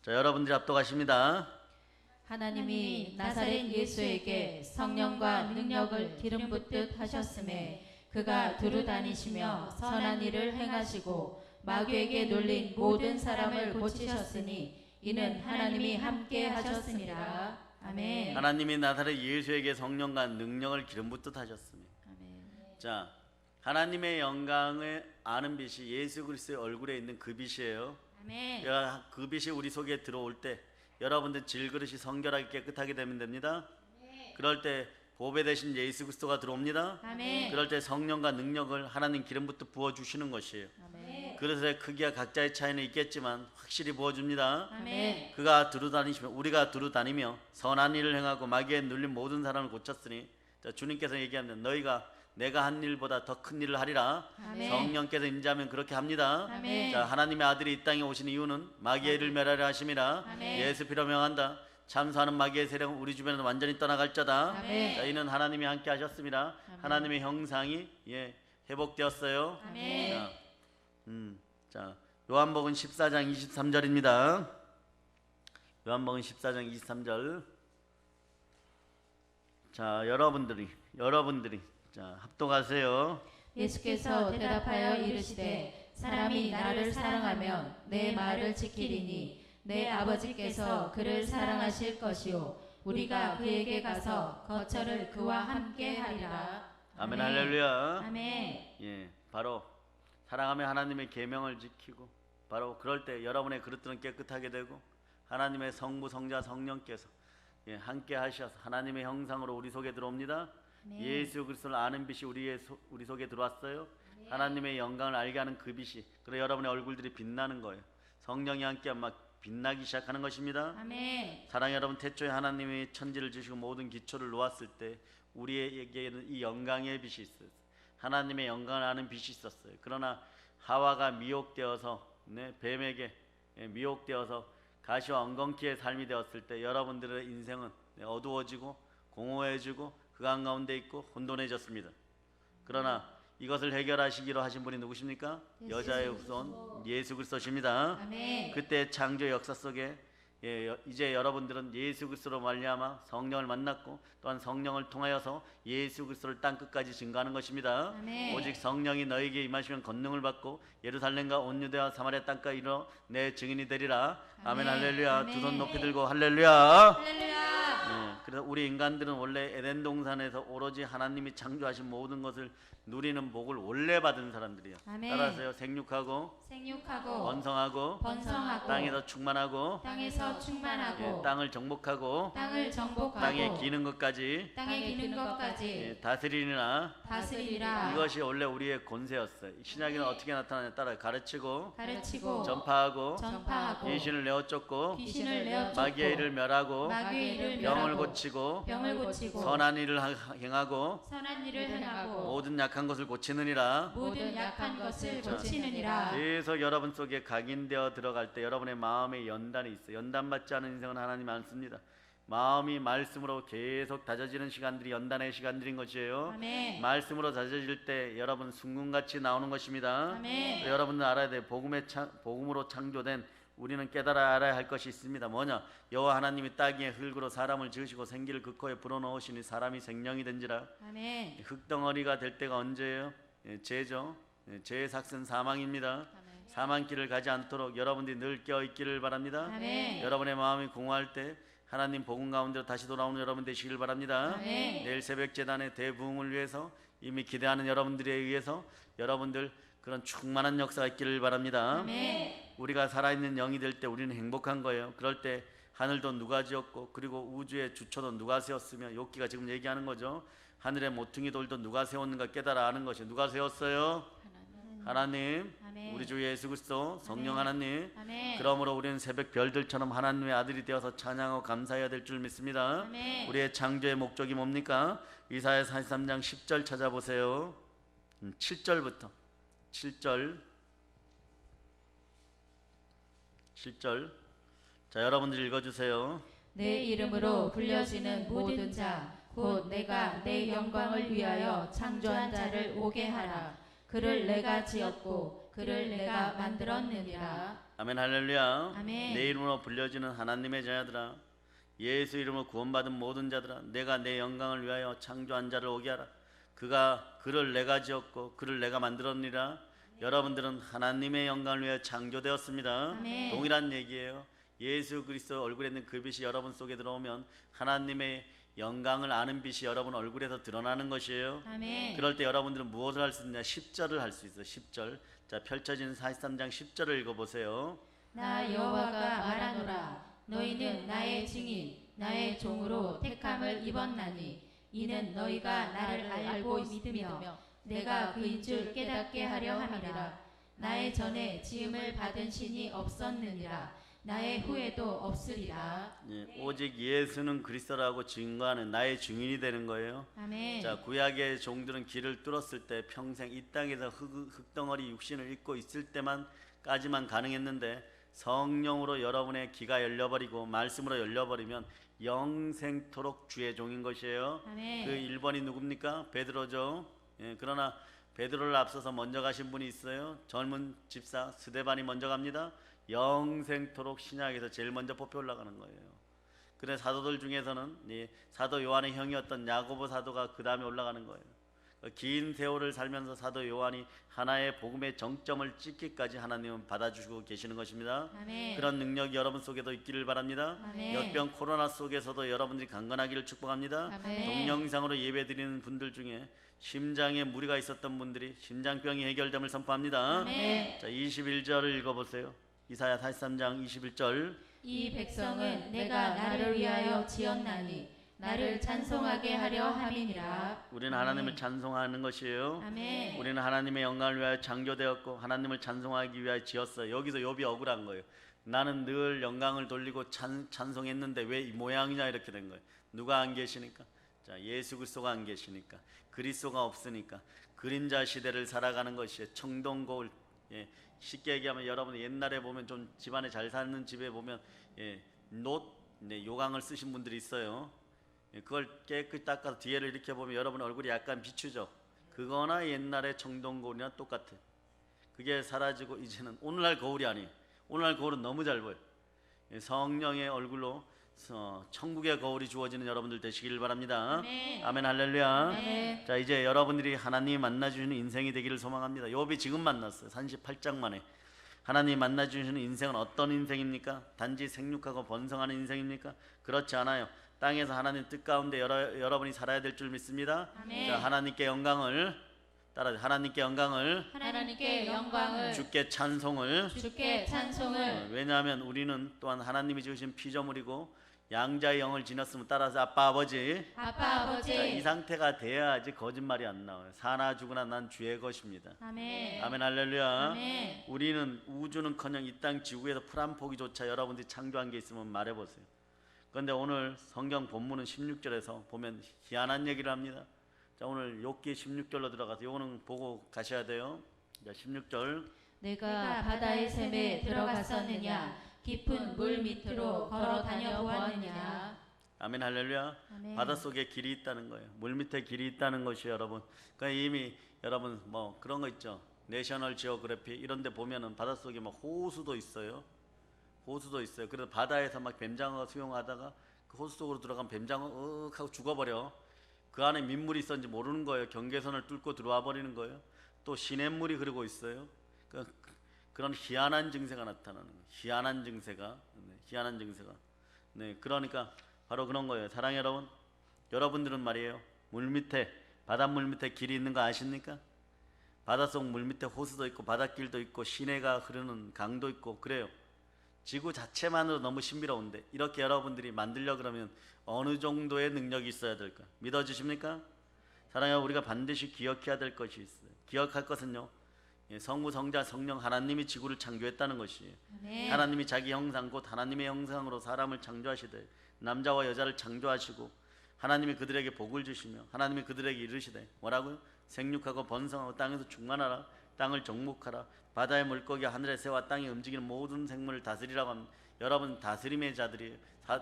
자, 여러분들이 압도하십니다. 하나님이 나사렛 예수에게 성령과 능력을 기름 붓듯 하셨음에 그가 두루 다니시며 선한 일을 행하시고 마귀에게 놀린 모든 사람을 고치셨으니 이는 하나님이 함께 하셨습니다. 아멘. 하나님이 나사렛 예수에게 성령과 능력을 기름 붓듯 하셨으니. 아멘. 자, 하나님의 영광을 아는 빛이 예수 그리스도의 얼굴에 있는 그 빛이에요. 아멘. 그 빛이 우리 속에 들어올 때 여러분들 질그릇이 성결하게 깨끗하게 되면 됩니다. 그럴 때 보배 대신 예수 그리스도가 들어옵니다. 아멘. 그럴 때 성령과 능력을 하나님 기름부터 부어주시는 것이에요. 아멘. 그릇의 크기와 각자의 차이는 있겠지만 확실히 부어줍니다. 아멘. 그가 두루 다니시며 우리가 두루 다니며 선한 일을 행하고 마귀에 눌린 모든 사람을 고쳤으니 자, 주님께서 얘기하면 너희가 내가 한 일보다 더 큰 일을 하리라. 아멘. 성령께서 임재하면 그렇게 합니다. 아멘. 자, 하나님의 아들이 이 땅에 오신 이유는 마귀의 일을 멸하려 하심이라. 아멘. 예수 피로 명한다. 참수하는 마귀의 세력은 우리 주변에서 완전히 떠나갈 자다. 아멘. 자, 이는 하나님이 함께 하셨습니다. 아멘. 하나님의 형상이 회복되었어요. 아멘. 자, 요한복음 14장 23절입니다. 요한복음 14장 23절. 자, 여러분들이 자, 합독하세요. 예수께서 대답하여 이르시되 사람이 나를 사랑하면 내 말을 지키리니 내 아버지께서 그를 사랑하실 것이요 우리가 그에게 가서 거처를 그와 함께 하리라. 아멘. 아멘. 할렐루야. 아멘. 예, 바로 사랑하며 하나님의 계명을 지키고 바로 그럴 때 여러분의 그릇들은 깨끗하게 되고 하나님의 성부, 성자, 성령께서 함께 하셔서 하나님의 형상으로 우리 속에 들어옵니다. 아멘. 예수 그리스도를 아는 빛이 우리 속에 들어왔어요. 하나님의 영광을 알게 하는 그 빛이 그래 여러분의 얼굴들이 빛나는 거예요. 성령이 함께 막 빛나기 시작하는 것입니다. 아멘. 사랑하는 여러분, 태초에 하나님이 천지를 지으시고 모든 기초를 놓았을 때 우리에게는 이 영광의 빛이 있어요. 하나님의 영광을 아는 빛이 있었어요. 그러나 하와가 미혹되어서 뱀에게 미혹되어서 가시와 엉겅퀴의 삶이 되었을 때 여러분들의 인생은 어두워지고 공허해지고 그 한가운데 있고 혼돈해졌습니다. 그러나 이것을 해결하시기로 하신 분이 누구십니까? 여자의 후손 예수 그리스도십니다. 아멘. 그때 창조 역사 속에 이제 여러분들은 예수 그리스도로 말미암아 성령을 만났고 또한 성령을 통하여서 예수 그리스도를 땅 끝까지 증거하는 것입니다. 아멘. 오직 성령이 너에게 임하시면 권능을 받고 예루살렘과 온 유대와 사마리아 땅까지 이르러 내 증인이 되리라. 아멘. 아멘. 할렐루야. 아멘. 두 손 높이 들고 할렐루야. 할렐루야. 그래서 우리 인간들은 원래 에덴 동산에서 오로지 하나님이 창조하신 모든 것을 누리는 복을 원래 받은 사람들이에요. 아멘. 따라서요, 생육하고 생육하고 번성하고 번성하고 땅에서 충만하고 땅에서 충만하고 땅을 정복하고 땅을 정복하고 땅에 기는 것까지 땅에 기는 것까지 다스리느라 다스리라. 이것이 원래 우리의 권세였어요. 신약에는 어떻게 나타나냐 따라 가르치고 가르치고 전파하고 전파하고 귀신을 내어 쫓고 귀신을 내어 쫓고 마귀의 일을 멸하고 마귀의 일을 병을 멸하고 고치고 병을 고치고 선한 일을 행하고 선한 일을 행하고 모든 약한 것을 고치느니라. 모든 약한 것을 고치느니라. 계속 여러분 속에 각인되어 들어갈 때 여러분의 마음에 연단이 있어요. 연단받지 않은 인생은 하나님 안 씁니다. 마음이 말씀으로 계속 다져지는 시간들이 연단의 시간들인 것이에요. 아멘. 말씀으로 다져질 때 여러분 순금같이 나오는 것입니다. 아멘. 여러분들 알아야 돼. 복음으로 창조된 우리는 깨달아 알아야 할 것이 있습니다. 뭐냐? 여호와 하나님이 땅 위에 흙으로 사람을 지으시고 생기를 그 코에 불어넣으시니 사람이 생명이 된지라. 아멘. 흙덩어리가 될 때가 언제예요? 죄죠. 죄의 삭은 사망입니다. 사망길을 가지 않도록 여러분들이 늘 깨어있기를 바랍니다. 아멘. 여러분의 마음이 공허할 때 하나님 복음 가운데로 다시 돌아오는 여러분 되시길 바랍니다. 아멘. 내일 새벽 재단의 대부흥을 위해서 이미 기대하는 여러분들에 의해서 여러분들 그런 충만한 역사가 있기를 바랍니다. 아멘. 우리가 살아있는 영이 될 때 우리는 행복한 거예요. 그럴 때 하늘도 누가 지었고 그리고 우주의 주처도 누가 세웠으며 욥기가 지금 얘기하는 거죠. 하늘의 모퉁이 돌도 누가 세웠는가 깨달아 아는 것이 누가 세웠어요? 하나님. 아멘. 우리 주 예수 그리스도 성령 하나님. 아멘. 그러므로 우리는 새벽 별들처럼 하나님의 아들이 되어서 찬양하고 감사해야 될 줄 믿습니다. 아멘. 우리의 창조의 목적이 뭡니까? 이사야 43장 10절 찾아보세요. 7절부터 7절 자, 여러분들 읽어주세요. 내 이름으로 불려지는 모든 자 곧 내가 내 영광을 위하여 창조한 자를 오게 하라. 그를 내가 지었고 그를 내가 만들었느니라. 아멘. 할렐루야. 아멘. 내 이름으로 불려지는 하나님의 자녀들아, 예수 이름으로 구원받은 모든 자들아, 내가 내 영광을 위하여 창조한 자를 오게 하라. 그를 내가 지었고 그를 내가 만들었느니라. 여러분들은 하나님의 영광을 위하여 창조되었습니다. 아멘. 동일한 얘기예요. 예수 그리스도 얼굴에 있는 그 빛이 여러분 속에 들어오면 하나님의 영광을 아는 빛이 여러분 얼굴에서 드러나는 것이에요. 아멘. 그럴 때 여러분들은 무엇을 할 수 있냐? 10절을 할 수 있어요. 10절. 자, 펼쳐진 43장 10절을 읽어보세요. 나 여호와가 말하노라. 너희는 나의 증인 나의 종으로 택함을 입었나니 이는 너희가 나를 알고 믿으며 내가 그인 줄 깨닫게 하려 함이라. 나의 전에 지음을 받은 신이 없었느니라. 나의 후에도 없으리라. 오직 예수는 그리스도라고 증거하는 나의 증인이 되는 거예요. 아멘. 자, 구약의 종들은 길을 뚫었을 때 평생 이 땅에서 흙덩어리 육신을 입고 있을 때만까지만 가능했는데 성령으로 여러분의 귀가 열려버리고 말씀으로 열려버리면 영생토록 주의 종인 것이에요. 아멘. 그 1번이 누굽니까? 베드로죠. 그러나 베드로를 앞서서 먼저 가신 분이 있어요. 젊은 집사 스데반이 먼저 갑니다. 영생토록 신약에서 제일 먼저 뽑혀 올라가는 거예요. 그래 사도들 중에서는 사도 요한의 형이었던 야고보 사도가 그 다음에 올라가는 거예요. 긴 세월을 살면서 사도 요한이 하나의 복음의 정점을 찍기까지 하나님은 받아주시고 계시는 것입니다. 아멘. 그런 능력이 여러분 속에도 있기를 바랍니다. 아멘. 역병 코로나 속에서도 여러분들이 강건하기를 축복합니다. 아멘. 동영상으로 예배드리는 분들 중에 심장에 무리가 있었던 분들이 심장병이 해결됨을 선포합니다. 아멘. 자, 21절을 읽어보세요. 이사야 43장 21절. 이 백성은 내가 나를 위하여 지었나니 나를 찬송하게 하려 함이니라. 우리는 하나님을 찬송하는 것이에요. 아멘. 우리는 하나님의 영광을 위하여 창조되었고 하나님을 찬송하기 위하여 지었어요. 여기서 욥이 억울한 거예요. 나는 늘 영광을 돌리고 찬송했는데 왜 이 모양이냐 이렇게 된 거예요. 누가 안 계시니까? 자, 예수 그리스도가 안 계시니까, 그리스도가 없으니까 그림자 시대를 살아가는 것이에요. 청동거울. 예, 쉽게 얘기하면 여러분 옛날에 보면 좀 집안에 잘 사는 집에 보면 요강을 쓰신 분들이 있어요. 그걸 깨끗이 닦아서 뒤에를 이렇게 보면 여러분 얼굴이 약간 비추죠. 그거나 옛날에 청동거울이나 똑같아. 그게 사라지고 이제는 오늘날 거울이 아니에요. 오늘날 거울은 너무 잘 보여. 성령의 얼굴로 천국의 거울이 주어지는 여러분들 되시길 바랍니다. 아멘. 아멘 할렐루야. 아멘. 자, 이제 여러분들이 하나님이 만나주시는 인생이 되기를 소망합니다. 욥이 지금 만났어요. 38장 만에. 하나님이 만나주시는 인생은 어떤 인생입니까? 단지 생육하고 번성하는 인생입니까? 그렇지 않아요. 땅에서 하나님 뜻 가운데 여러분이 살아야 될 줄 믿습니다. 아멘. 자, 하나님께 영광을 따라 하나님께 영광을 하나님께 영광을 주께 찬송을 주께 찬송을 왜냐하면 우리는 또한 하나님이 지으신 피조물이고 양자의 영을 지녔으면 따라서 아빠 아버지 아빠 아버지 자, 이 상태가 돼야지 거짓말이 안 나와요. 사나 죽으나 난 주의 것입니다. 아멘. 아멘 할렐루야. 아멘. 우리는 우주는커녕 이 땅 지구에서 풀 한 포기조차 여러분들이 창조한 게 있으면 말해보세요. 그런데 오늘 성경 본문은 16절에서 보면 희한한 얘기를 합니다. 자, 오늘 욥기 16절로 들어가서 요거는 보고 가셔야 돼요. 자, 16절. 내가 바다의 샘에 들어갔었느냐 깊은 물 밑으로 걸어 다녀 보았느냐. 아멘 할렐루야. 아멘. 바닷속에 길이 있다는 거예요. 물 밑에 길이 있다는 것이 여러분. 그러니까 이미 여러분 뭐 그런 거 있죠. 내셔널 지오그래피 이런 데 보면은 바닷속에 막 호수도 있어요. 호수도 있어요. 그래서 바다에서 막 뱀장어가 수영하다가 그 호수 속으로 들어간 뱀장어 하고 죽어버려. 그 안에 민물이 있었는지 모르는 거예요. 경계선을 뚫고 들어와 버리는 거예요. 또 시냇물이 흐르고 있어요. 그런 희한한 증세가 나타나는 거예요. 희한한 증세가. 네, 그러니까 바로 그런 거예요. 사랑해 여러분. 여러분들은 말이에요. 물 밑에 바닷물 밑에 길이 있는 거 아십니까? 바닷속 물 밑에 호수도 있고 바닷길도 있고 시내가 흐르는 강도 있고 그래요. 지구 자체만으로 너무 신비로운데 이렇게 여러분들이 만들려 그러면 어느 정도의 능력이 있어야 될까? 믿어주십니까? 사랑해 우리가 반드시 기억해야 될 것이 있어요. 기억할 것은요. 성부 성자 성령 하나님이 지구를 창조했다는 것이에요. 아멘. 하나님이 자기 형상 곧 하나님의 형상으로 사람을 창조하시되 남자와 여자를 창조하시고 하나님이 그들에게 복을 주시며 하나님이 그들에게 이르시되 뭐라고요? 생육하고 번성하고 땅에서 충만하라. 땅을 정복하라. 바다의 물고기 하늘의 새와 땅에 움직이는 모든 생물을 다스리라고 합니다. 여러분 다스림의 자들이에요.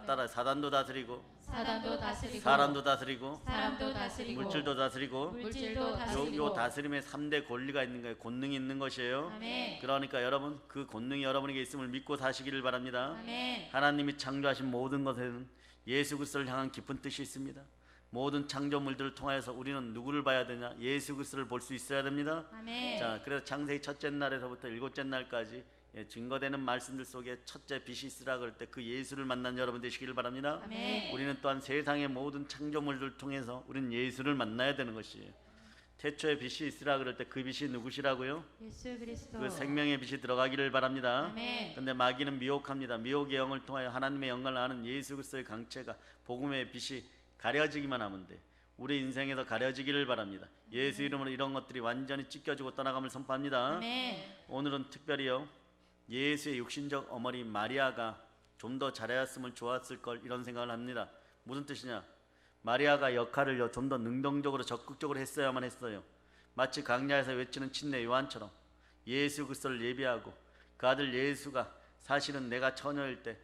따라 사단도 다스리고 사단도 다스리고 사람도 다스리고 사람도 다스리고 물질도 다스리고 물질도 다스리고 요 다스림의 3대 권리가 있는 거예요. 권능이 있는 것이에요. 아멘. 그러니까 여러분 그 권능이 여러분에게 있음을 믿고 사시기를 바랍니다. 아멘. 하나님이 창조하신 모든 것에는 예수 그리스도를 향한 깊은 뜻이 있습니다. 모든 창조물들을 통해서 우리는 누구를 봐야 되냐? 예수 그리스도를 볼 수 있어야 됩니다. 아멘. 자, 그래서 창세기 첫째 날에서부터 일곱째 날까지 증거되는 말씀들 속에 첫째 빛이 있으라 그럴 때 그 예수를 만난 여러분 되시기를 바랍니다. 아멘. 우리는 또한 세상의 모든 창조물들을 통해서 우리는 예수를 만나야 되는 것이에요. 태초에 빛이 있으라 그럴 때 그 빛이 누구시라고요? 예수 그리스도. 그 생명의 빛이 들어가기를 바랍니다. 아멘. 그런데 마귀는 미혹합니다. 미혹의 영을 통하여 하나님의 영광을 아는 예수 그리스도의 강체가 복음의 빛이 가려지기만 하면 돼. 우리 인생에서 가려지기를 바랍니다. 예수 이름으로 이런 것들이 완전히 찢겨지고 떠나감을 선포합니다. 아멘. 오늘은 특별히요. 예수의 육신적 어머니 마리아가 좀 더 잘하였으면 좋았을 걸 이런 생각을 합니다. 무슨 뜻이냐? 마리아가 역할을 좀 더 능동적으로 적극적으로 했어야만 했어요. 마치 강야에서 외치는 친내 요한처럼 예수 그리스도를 예비하고 그 아들 예수가 사실은 내가 처녀일 때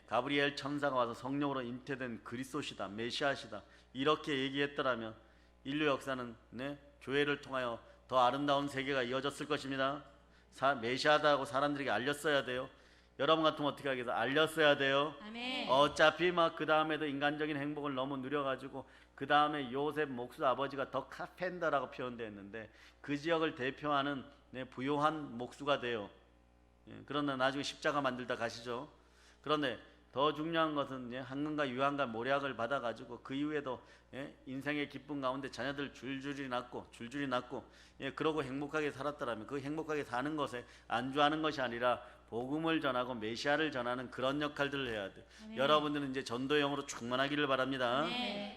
가브리엘 천사가 와서 성령으로 잉태된 그리스도시다 메시아시다 이렇게 얘기했더라면 인류 역사는 교회를 통하여 더 아름다운 세계가 이어졌을 것입니다. 메시아다고 사람들에게 알렸어야 돼요. 여러분 같으면 어떻게 하겠어요? 알렸어야 돼요. 아멘. 어차피 막 그 다음에도 인간적인 행복을 너무 누려가지고 그 다음에 요셉 목수 아버지가 더 카펜더라고 표현됐는데 그 지역을 대표하는 부요한 목수가 돼요. 그러나 나중에 십자가 만들다 가시죠. 그런데 더 중요한 것은 한금과 유한과 모략을 받아가지고 그 이후에도 인생의 기쁨 가운데 자녀들 줄줄이 낳고 그러고 행복하게 살았더라면 그 행복하게 사는 것에 안주하는 것이 아니라 복음을 전하고 메시아를 전하는 그런 역할들을 해야 돼요. 여러분들은 이제 전도형으로 충만하기를 바랍니다.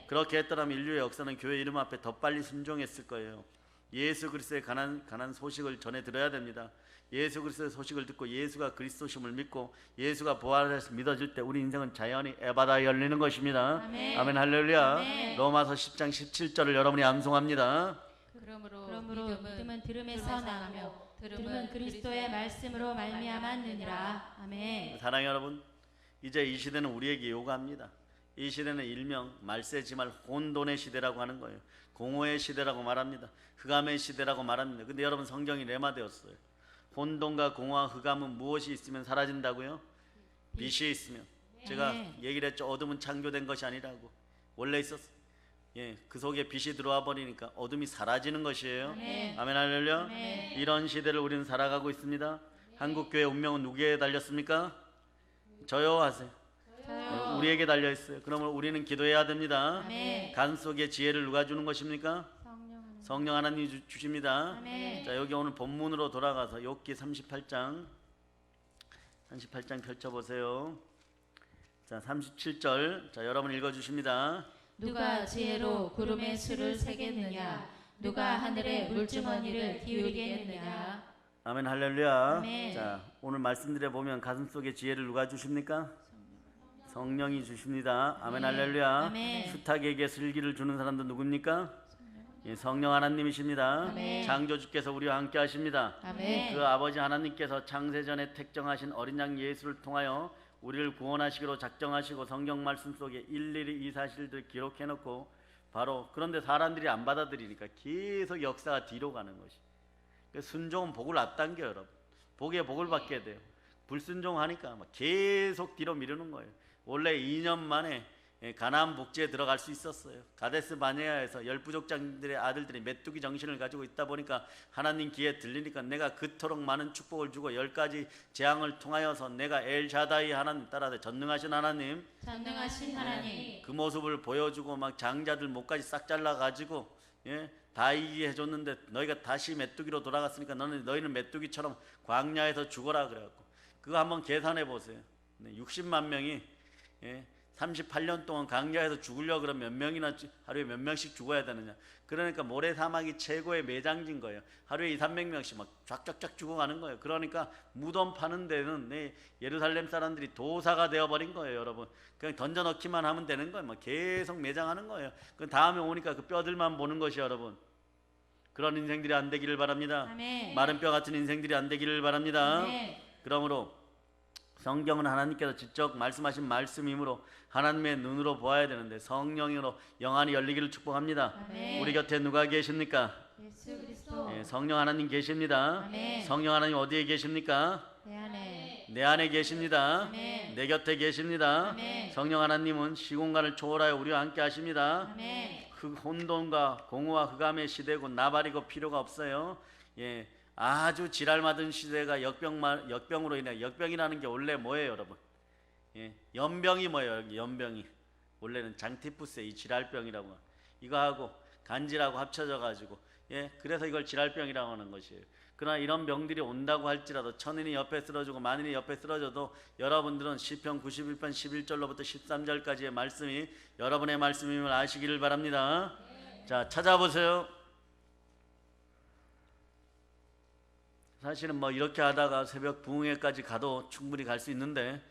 그렇게 했더라면 인류의 역사는 교회 이름 앞에 더 빨리 순종했을 거예요. 예수 그리스도의 가난 소식을 전해 들어야 됩니다. 예수 그리스도의 소식을 듣고 예수가 그리스도심을 믿고 예수가 부활해서 믿어질 때 우리 인생은 자연히 에바다 열리는 것입니다. 아멘 할렐루야. 로마서 10장 17절을 여러분이 암송합니다. 그러므로 믿음은 들음에서 나가며 들음은 그리스도의 말씀으로 말미암았느니라. 아멘. 사랑하는 여러분, 이제 이 시대는 우리에게 요구합니다. 이 시대는 일명 말세지말 혼돈의 시대라고 하는 거예요. 공허의 시대라고 말합니다. 흑암의 시대라고 말합니다. 근데 여러분 성경이 레마되었어요. 혼돈과 공허와 흑암은 무엇이 있으면 사라진다고요? 빛이 있으면. 제가 얘기를 했죠. 어둠은 창조된 것이 아니라고. 원래 있었어. 그 속에 빛이 들어와 버리니까 어둠이 사라지는 것이에요. 아멘 할렐루야. 이런 시대를 우리는 살아가고 있습니다. 한국교회 운명은 누구에게 달렸습니까? 저요 하세요. 우리에게 달려 있어요. 그러면 우리는 기도해야 됩니다. 간 속에 지혜를 누가 주는 것입니까? 성령 하나님이 주십니다. 자, 여기 오늘 본문으로 돌아가서 욥기 38장 펼쳐보세요. 자, 37절. 자, 여러분 읽어주십니다. 누가 지혜로 구름의 수를 세겠느냐? 누가 하늘의 물주머니를 기울이겠느냐? 아멘 할렐루야. 아멘. 자, 오늘 말씀드려 보면 가슴속에 지혜를 누가 주십니까? 성령이 주십니다. 아멘 할렐루야. 아멘. 수탉에게 슬기를 주는 사람도 누굽니까? 성령 하나님이십니다. 아멘. 창조주께서 우리와 함께 하십니다. 아멘. 그 아버지 하나님께서 창세전에 택정하신 어린 양 예수를 통하여 우리를 구원하시기로 작정하시고 성경 말씀 속에 일일이 이 사실들 기록해 놓고 바로 그런데 사람들이 안 받아들이니까 계속 역사가 뒤로 가는 것이. 순종은 복을 앞당겨요. 여러분. 복에 복을 받게 돼요. 불순종하니까 막 계속 뒤로 미루는 거예요. 원래 2년 만에 가나안 복지에 들어갈 수 있었어요. 가데스 바네아에서 10부족장들의 아들들이 메뚜기 정신을 가지고 있다 보니까 하나님 귀에 들리니까 내가 그토록 많은 축복을 주고 10가지 재앙을 통하여서 내가 엘샤다이 하나님 따라서 전능하신 하나님 그 모습을 보여주고 막 장자들 목까지 싹 잘라가지고 다 이기게 해줬는데 너희가 다시 메뚜기로 돌아갔으니까 너희는 메뚜기처럼 광야에서 죽어라 그래갖고 그거 한번 계산해 보세요. 60만 명이 38년 동안 광야에서 죽으려고 그러면 몇 명이나 하루에 몇 명씩 죽어야 되느냐. 그러니까 모래 사막이 최고의 매장지인 거예요. 하루에 200~300명씩 막 쫙쫙쫙 죽어가는 거예요. 그러니까 무덤 파는 데는 예루살렘 사람들이 도사가 되어버린 거예요. 여러분 그냥 던져넣기만 하면 되는 거예요. 막 계속 매장하는 거예요. 그 다음에 오니까 그 뼈들만 보는 것이 여러분 그런 인생들이 안 되기를 바랍니다. 아멘. 마른 뼈 같은 인생들이 안 되기를 바랍니다. 아멘. 그러므로 성경은 하나님께서 직접 말씀하신 말씀이므로 하나님의 눈으로 보아야 되는데 성령으로 영안이 열리기를 축복합니다. 아멘. 우리 곁에 누가 계십니까? 예수 그리스도. 성령 하나님 계십니다. 아멘. 성령 하나님 어디에 계십니까? 내 안에 계십니다. 아멘. 내 곁에 계십니다. 아멘. 성령 하나님은 시공간을 초월하여 우리와 함께 하십니다. 아멘. 그 혼돈과 공허와 흑암의 시대고 나발이고 필요가 없어요. 아주 지랄맞은 시대가 역병으로 인해 역병이라는 게 원래 뭐예요, 여러분? 연병이 뭐예요? 연병이 원래는 장티푸스의 이 지랄병이라고 이거하고 간지라고 합쳐져 가지고 그래서 이걸 지랄병이라고 하는 것이에요. 그러나 이런 병들이 온다고 할지라도 천인이 옆에 쓰러지고 만인이 옆에 쓰러져도 여러분들은 시편 91편 11절로부터 13절까지의 말씀이 여러분의 말씀임을 아시기를 바랍니다. 자, 찾아보세요. 사실은 뭐 이렇게 하다가 새벽 부흥회까지 가도 충분히 갈 수 있는데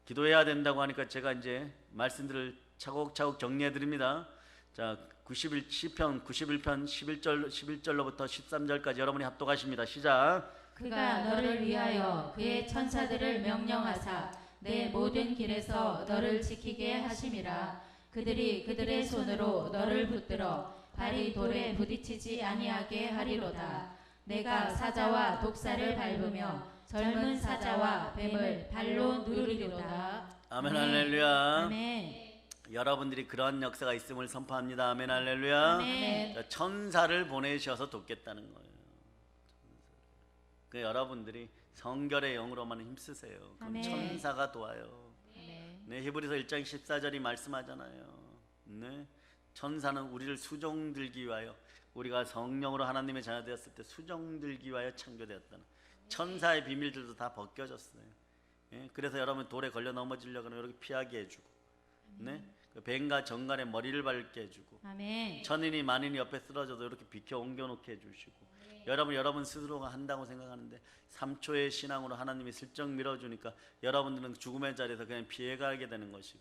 기도해야 된다고 하니까 제가 이제 말씀들을 차곡차곡 정리해 드립니다. 자, 시편 91편 11절로부터 13절까지 여러분이 합독하십니다. 시작. 그가 너를 위하여 그의 천사들을 명령하사 내 모든 길에서 너를 지키게 하심이라. 그들이 그들의 손으로 너를 붙들어 발이 돌에 부딪히지 아니하게 하리로다. 내가 사자와 독사를 밟으며 젊은 사자와 뱀을 발로 누르리로다. 아멘 할렐루야. 아멘. 여러분들이 그런 역사가 있음을 선포합니다. 아멘 할렐루야. 아멘. 자, 천사를 보내셔서 돕겠다는 거예요. 그 여러분들이 성결의 영으로만 힘쓰세요. 그럼 아멘. 천사가 도와요. 아멘. 네, 히브리서 1장 14절이 말씀하잖아요. 네, 천사는 우리를 수종들기 위하여, 우리가 성령으로 하나님의 자녀 되었을 때 수종들기 위하여 창조되었다는 천사의 비밀들도 다 벗겨졌어요. 예, 그래서 여러분 돌에 걸려 넘어지려고 하면 이렇게 피하게 해주고, 네, 그 뱀과 정갈의 머리를 밟게 해주고, 아멘. 천인이 만인이 옆에 쓰러져도 이렇게 비켜 옮겨놓게 해주시고, 여러분 스스로가 한다고 생각하는데 3초의 신앙으로 하나님이 슬쩍 밀어주니까 여러분들은 죽음의 자리에서 그냥 피해가게 되는 것이고,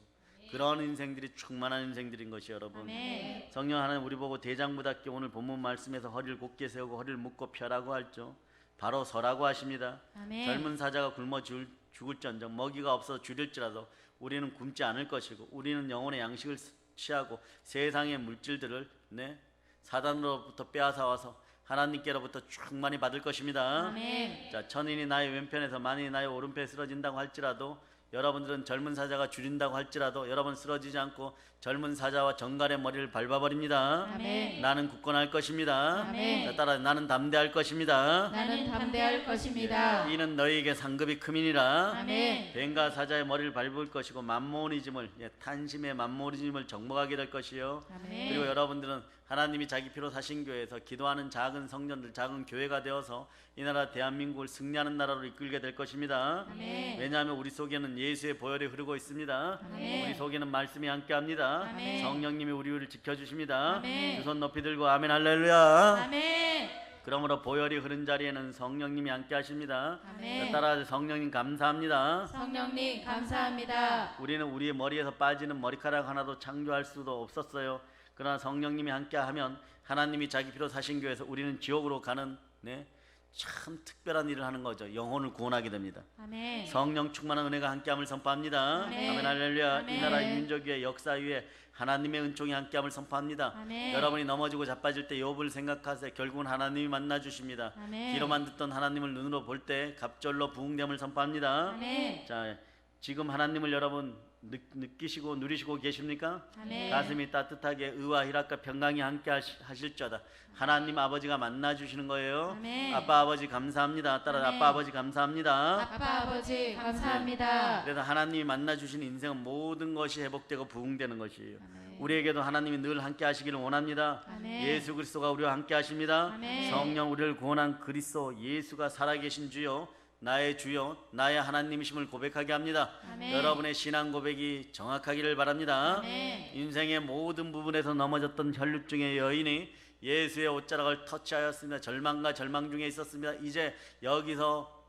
그런 인생들이 충만한 인생들인 것이 여러분. 아멘. 성령 하나님 우리 보고 대장부답게 오늘 본문 말씀에서 허리를 곧게 세우고 허리를 묶고 펴라고 할죠. 바로 서라고 하십니다. 아멘. 젊은 사자가 굶어 죽을지언정 먹이가 없어 줄일지라도 우리는 굶지 않을 것이고, 우리는 영혼의 양식을 취하고 세상의 물질들을 사단으로부터 빼앗아 와서 하나님께로부터 충만히 받을 것입니다. 아멘. 자, 천인이 나의 왼편에서 만인이 나의 오른편에 쓰러진다고 할지라도, 여러분들은 젊은 사자가 줄인다고 할지라도 여러분 쓰러지지 않고 젊은 사자와 정갈의 머리를 밟아버립니다. 아멘. 나는 굳건할 것입니다. 아멘. 자, 따라 나는 담대할 것입니다. 나는 담대할 것입니다. 이는 너희에게 상급이 큼이니라. 아멘. 뱀과 사자의 머리를 밟을 것이고 만모니즘을, 탄심의 만모니즘을 정복하게 될 것이요. 아멘. 그리고 여러분들은 하나님이 자기 피로 사신 교회에서 기도하는 작은 성전들, 작은 교회가 되어서 이 나라 대한민국을 승리하는 나라로 이끌게 될 것입니다. 아멘. 왜냐하면 우리 속에는 예수의 보혈이 흐르고 있습니다. 아멘. 우리 속에는 말씀이 함께합니다. 아멘. 성령님이 우리를 지켜주십니다. 아멘. 두 손 높이 들고 아멘 할렐루야. 아멘. 그러므로 보혈이 흐른 자리에는 성령님이 함께하십니다. 아멘. 따라 성령님 감사합니다. 성령님 감사합니다. 우리는 우리의 머리에서 빠지는 머리카락 하나도 창조할 수도 없었어요. 그러나 성령님이 함께하면 하나님이 자기 피로 사신 교회에서 우리는 지옥으로 가는 참 특별한 일을 하는 거죠. 영혼을 구원하게 됩니다. 아멘. 성령 충만한 은혜가 함께함을 선포합니다. 아멘. 아멘 할렐루야. 아멘. 이 나라 민족 위에 역사 위에 하나님의 은총이 함께함을 선포합니다. 아멘. 여러분이 넘어지고 자빠질 때 욥을 생각하세요. 결국은 하나님이 만나 주십니다. 아멘. 귀로만 듣던 하나님을 눈으로 볼 때 갑절로 부흥됨을 선포합니다. 아멘. 자, 지금 하나님을 여러분 느끼시고 누리시고 계십니까? 아멘. 가슴이 따뜻하게 의와 희락과 평강이 함께 하실 자다. 하나님 아버지가 만나 주시는 거예요. 아멘. 아빠 아버지 감사합니다. 따라 아멘. 아빠 아버지 감사합니다. 아빠 아버지 감사합니다. 그래서 하나님이 만나 주신 인생은 모든 것이 회복되고 부흥되는 것이에요. 아멘. 우리에게도 하나님이 늘 함께 하시기를 원합니다. 아멘. 예수 그리스도가 우리와 함께 하십니다. 아멘. 성령 우리를 구원한 그리스도 예수가 살아계신 주요, 나의 주요, 나의 하나님이심을 고백하게 합니다. 아멘. 여러분의 신앙 고백이 정확하기를 바랍니다. 아멘. 인생의 모든 부분에서 넘어졌던 혈류증의 여인이 예수의 옷자락을 터치하였습니다. 절망과 절망 중에 있었습니다. 이제 여기서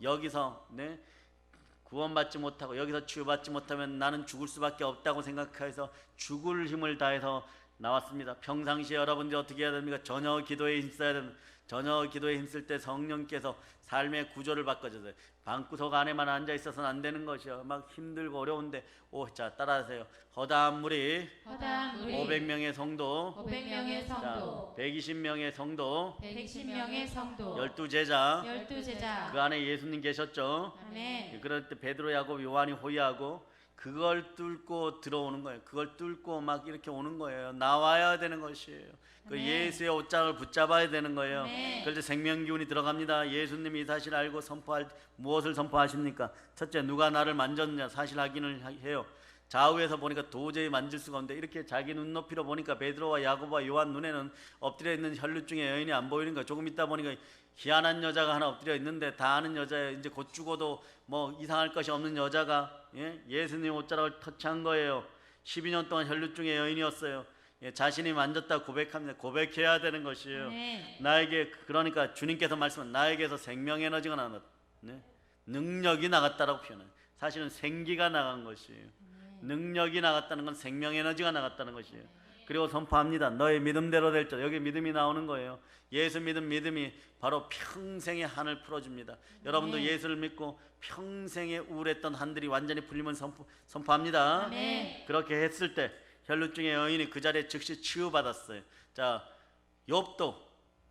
구원받지 못하고 여기서 치유받지 못하면 나는 죽을 수밖에 없다고 생각해서 죽을 힘을 다해서 나왔습니다. 평상시에 여러분들이 어떻게 해야 됩니까? 저녁 기도에 힘써야 됩니다. 저녁 기도에 힘쓸 때 성령께서 삶의 구조를 바꿔주세요. 방구석 안에만 앉아 있어서는 안 되는 것이요. 막 힘들고 어려운데 자 따라하세요. 허다한 무리 허다한 무리 500명의 성도 500명의 성도 120명의 성도 110명의 성도 12제자 12제자 그 안에 예수님 계셨죠. 아멘. 그럴 때 베드로, 야곱, 요한이 호위하고 그걸 뚫고 들어오는 거예요. 그걸 뚫고 막 이렇게 오는 거예요. 나와야 되는 것이에요. 그 아멘. 예수의 옷장을 붙잡아야 되는 거예요. 아멘. 그럴 때 생명 기운이 들어갑니다. 예수님이 이 사실 알고 선포할 무엇을 선포하십니까? 첫째, 누가 나를 만졌느냐 사실 확인을 해요. 좌우에서 보니까 도저히 만질 수가 없는데 이렇게 자기 눈높이로 보니까 베드로와 야고보와 요한 눈에는 엎드려 있는 혈류증의 여인이 안 보이는 거예요. 조금 있다 보니까 희한한 여자가 하나 엎드려 있는데 다 아는 여자예요. 이제 곧 죽어도 뭐 이상할 것이 없는 여자가 예수님 옷자락을 터치한 거예요. 12년 동안 혈류증의 여인이었어요. 자신이 만졌다 고백합니다. 고백해야 되는 것이에요. 아멘. 나에게 그러니까 주님께서 말씀은 나에게서 생명 에너지가 나갔다, 능력이 나갔다라고 표현해요. 사실은 생기가 나간 것이에요. 능력이 나갔다는 건 생명 에너지가 나갔다는 것이에요. 그리고 선포합니다. 너의 믿음대로 될 자. 여기 믿음이 나오는 거예요. 예수 믿음이 바로 평생의 한을 풀어줍니다. 여러분도 예수를 믿고 평생에 우울했던 한들이 완전히 풀리면 선포합니다. 아멘. 그렇게 했을 때 혈류증의 여인이 그 자리에 즉시 치유받았어요. 자, 욥도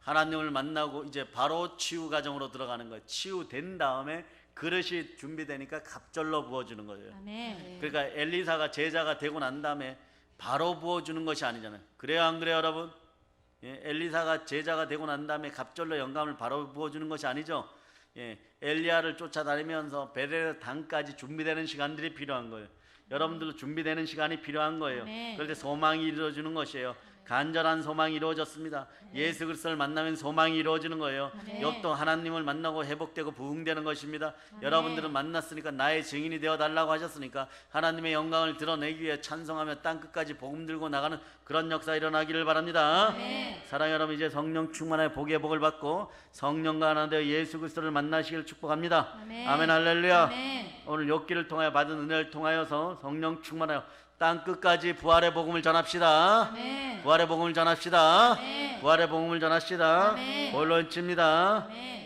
하나님을 만나고 이제 바로 치유 과정으로 들어가는 거예요. 치유된 다음에 그릇이 준비되니까 갑절로 부어주는 거예요. 아멘. 그러니까 엘리사가 제자가 되고 난 다음에 바로 부어주는 것이 아니잖아요. 그래요, 안 그래요, 여러분? 예, 엘리사가 제자가 되고 난 다음에 갑절로 영감을 바로 부어주는 것이 아니죠. 예, 엘리야를 쫓아다니면서 베델 단까지 준비되는 시간들이 필요한 거예요. 여러분들도 준비되는 시간이 필요한 거예요. 아멘. 그럴 때 소망이 이루어지는 것이에요. 간절한 소망이 이루어졌습니다. 예수 그리스도를 만나면 소망이 이루어지는 거예요. 아멘. 역도 하나님을 만나고 회복되고 부흥되는 것입니다. 아멘. 여러분들은 만났으니까 나의 증인이 되어 달라고 하셨으니까 하나님의 영광을 드러내기 위해 찬송하며 땅끝까지 복음 들고 나가는 그런 역사 일어나기를 바랍니다. 아멘. 사랑하는 여러분, 이제 성령 충만하여 복의 복을 받고 성령과 하나 되어 예수 그리스도를 만나시기를 축복합니다. 아멘. 아멘, 할렐루야. 아멘. 오늘 욥기를 통하여 받은 은혜를 통하여서 성령 충만하여 땅 끝까지 부활의 복음을 전합시다. 아멘. 부활의 복음을 전합시다. 아멘. 부활의 복음을 전합시다. 아멘. 볼런칩니다. 아멘.